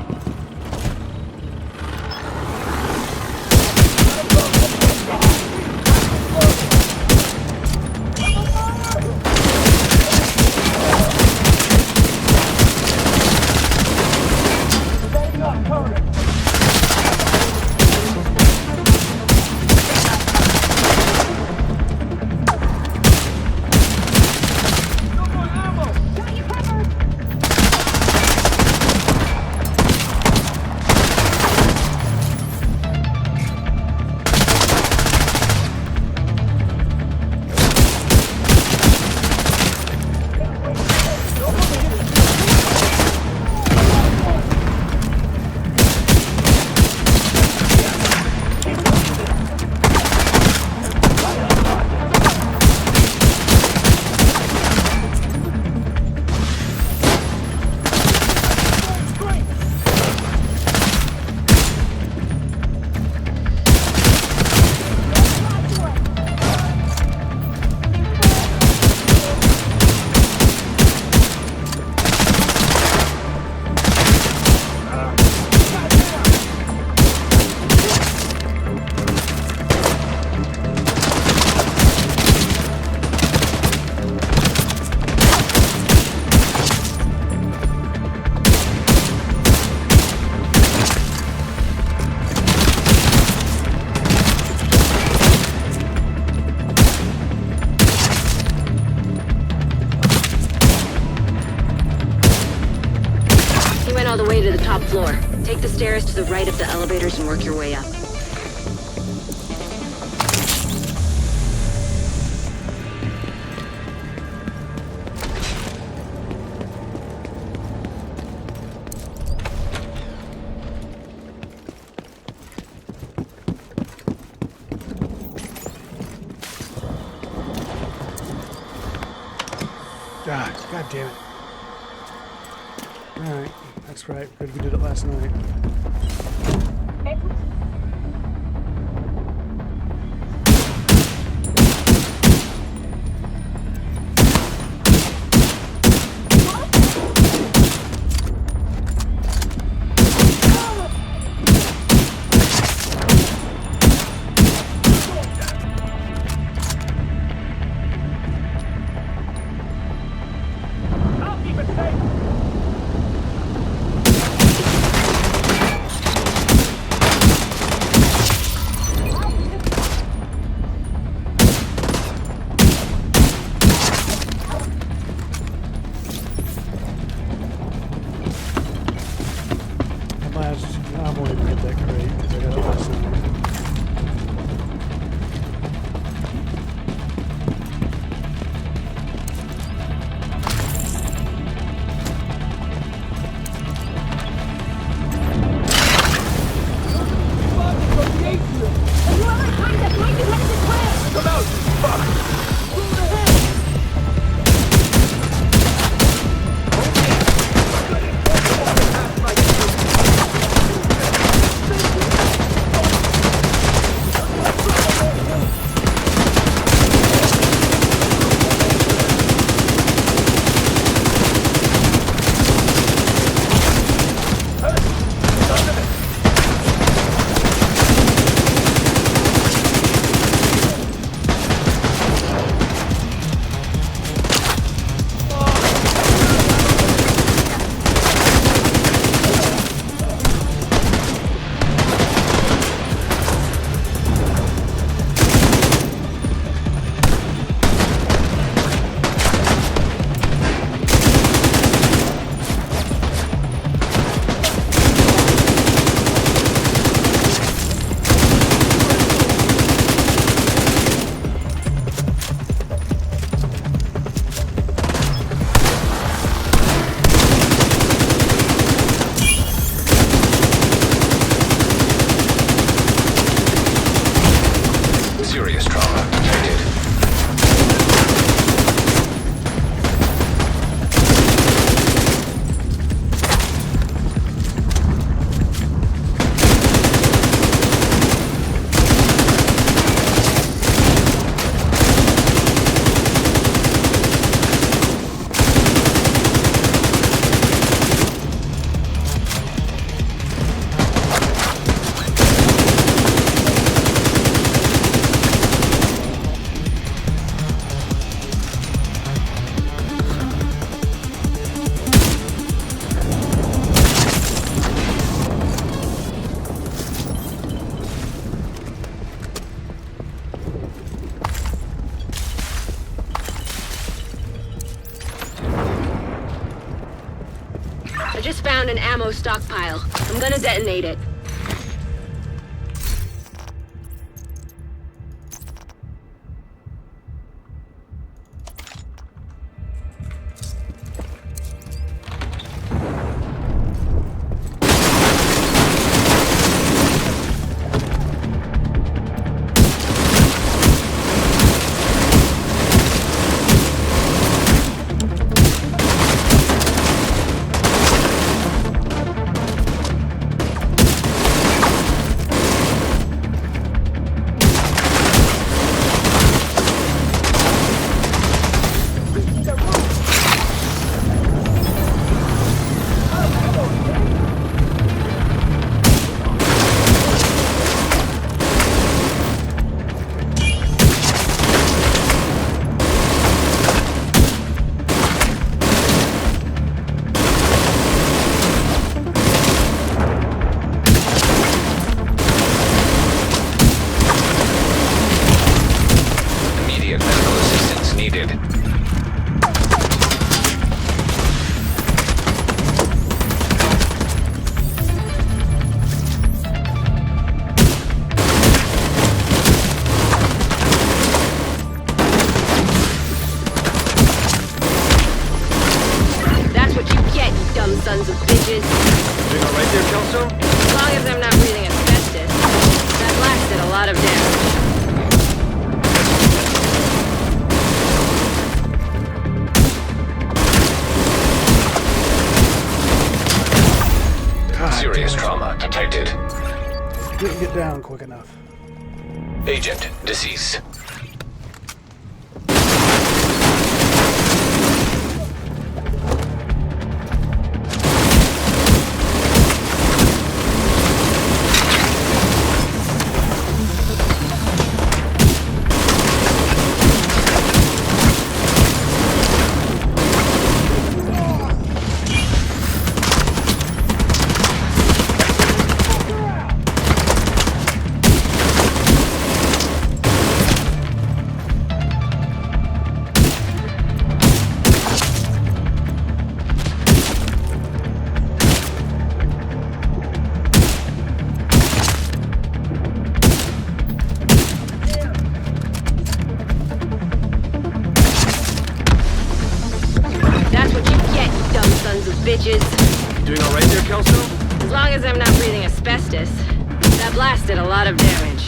All the way to the top floor. Take the stairs to the right of the elevators and work your way up. God damn it. Alright, that's right. Good we did it last night. I'll keep it safe. just found an ammo stockpile. I'm gonna detonate it. Sons of bitches. Doing all right there, Kelso? As long as I'm not breathing asbestos. That blast did a lot of God, Serious trauma detected. Didn't get down quick enough. Agent deceased. bitches. Doing all right there, Kelso? As long as I'm not breathing asbestos. That blast did a lot of damage.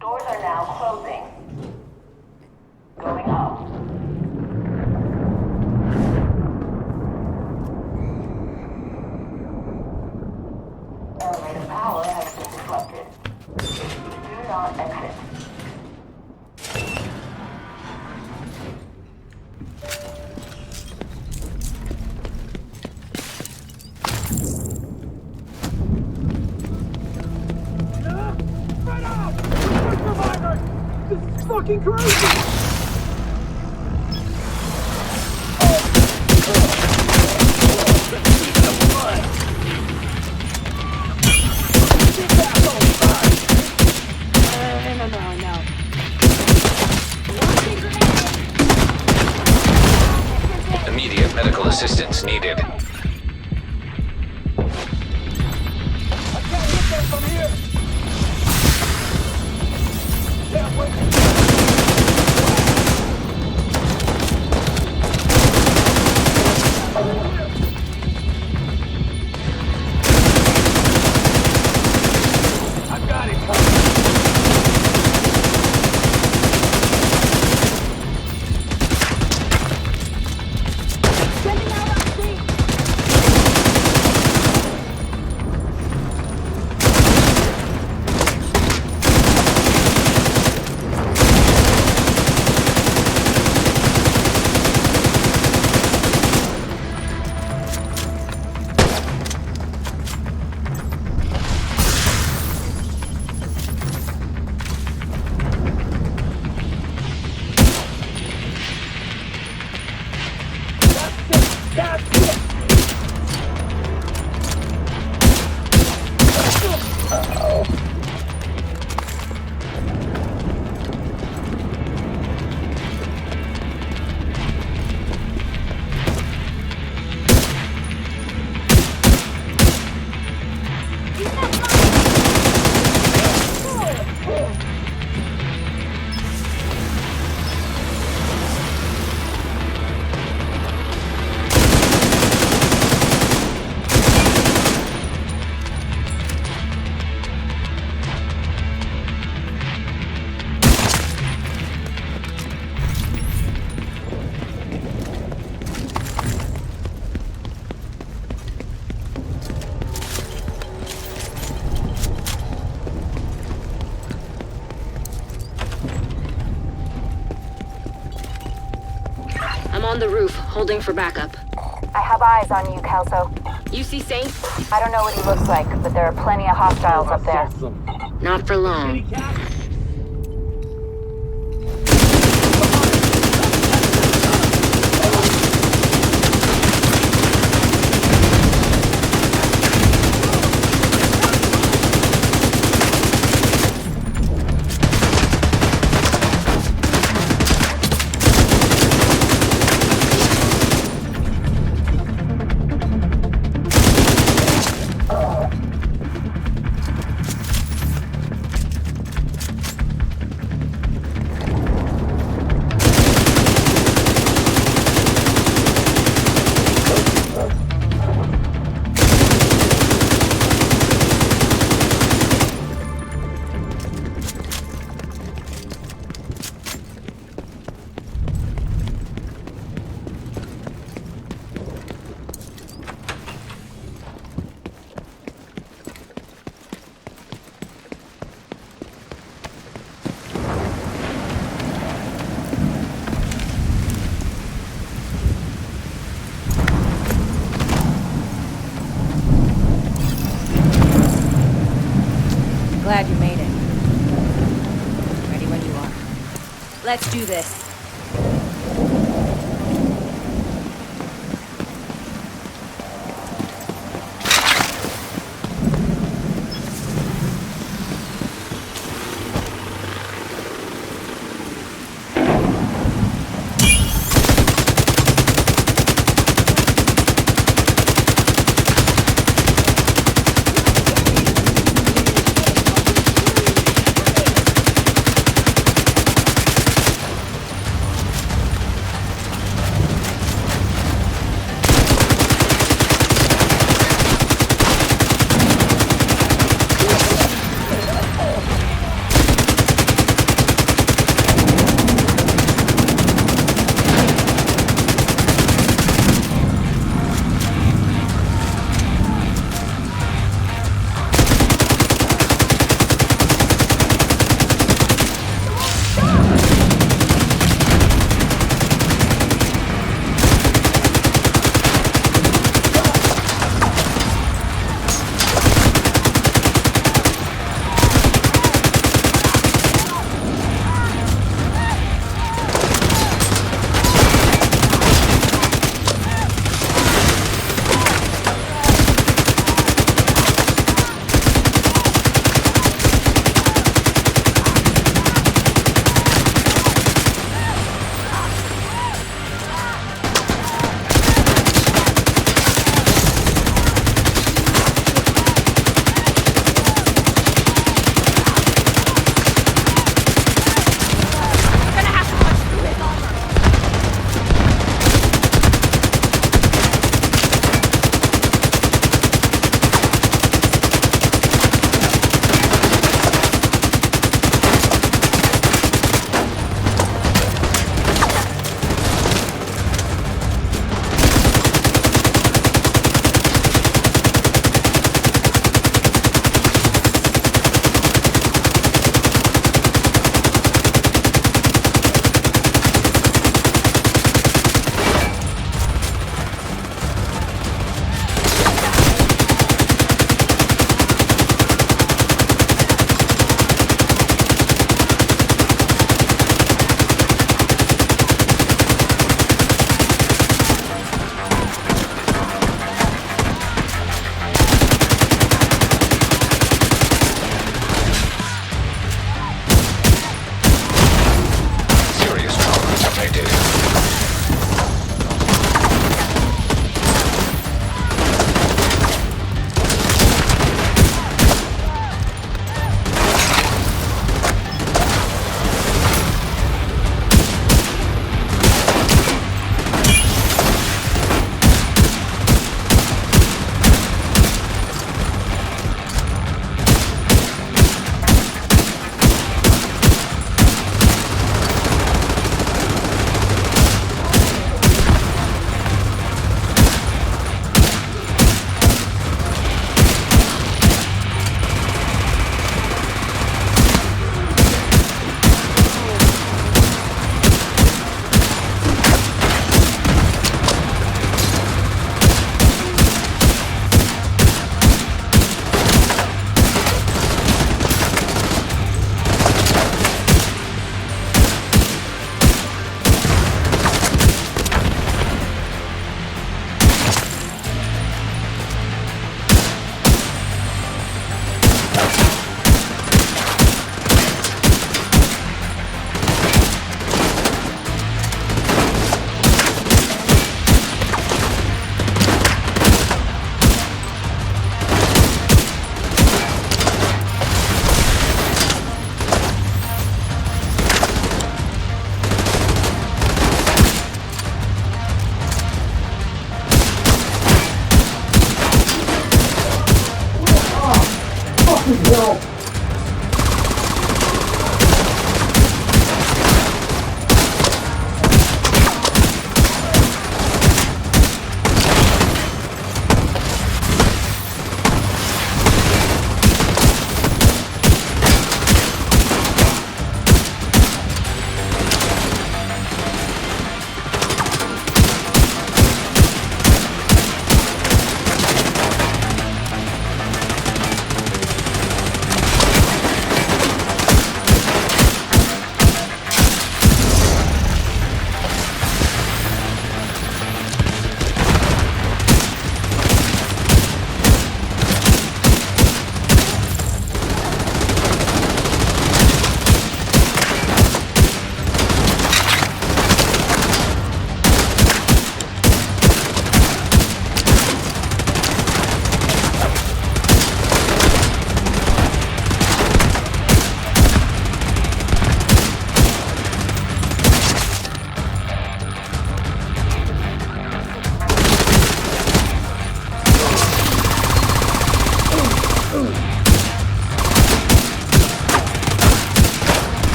Doors are now closing. Going up. Elevator power has been disrupted. Do not exit. Fucking crazy! Immediate medical assistance needed. I can't hit that from here! Can't wait. the roof, holding for backup. I have eyes on you, Kelso. You see Saint? I don't know what he looks like, but there are plenty of hostiles up there. Not for long. Glad you made it. Ready when you are. Let's do this.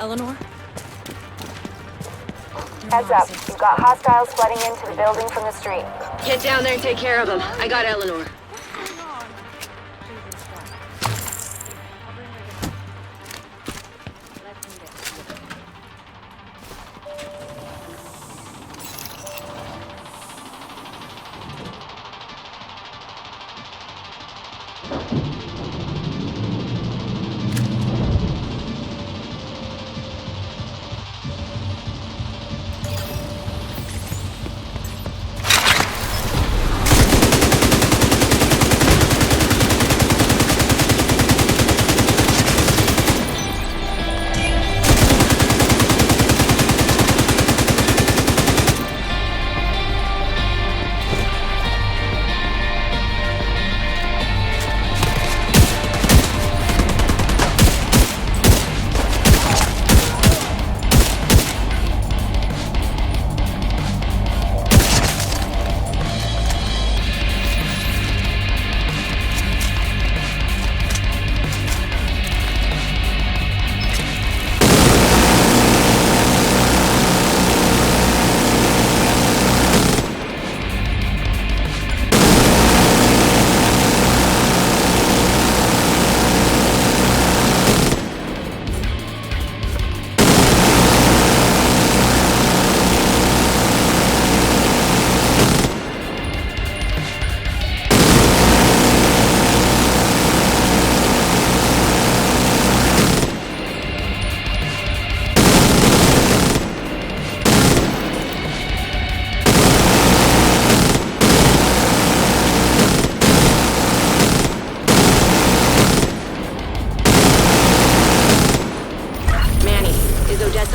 Eleanor? Heads up. You've got hostiles flooding into the building from the street. Get down there and take care of them. I got Eleanor.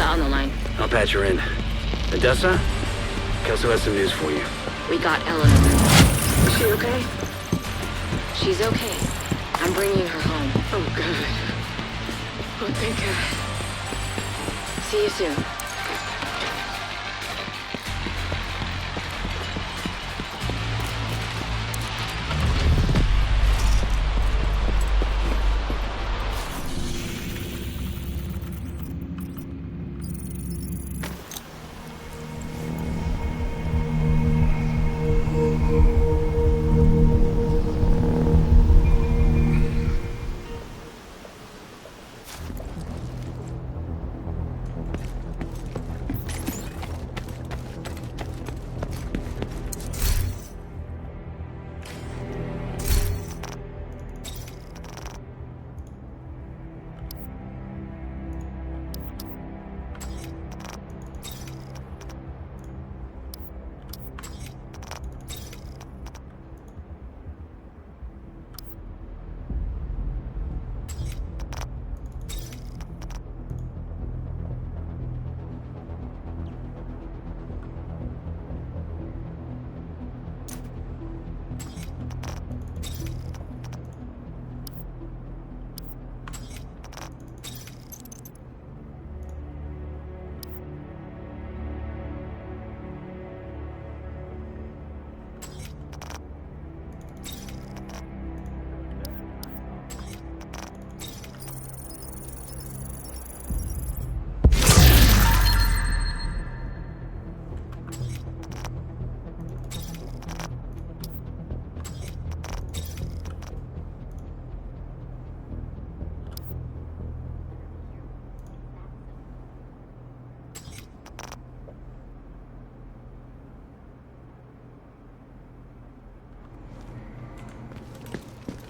On the line. I'll patch her in. Odessa? Kelso has some news for you. We got Eleanor. Is she okay? She's okay. I'm bringing her home. Oh, God. Oh, thank God. See you soon.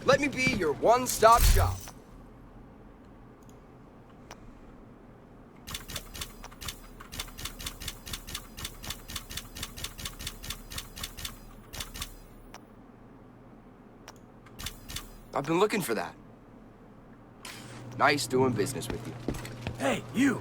Let me be your one-stop shop. I've been looking for that. Nice doing business with you. Hey, you!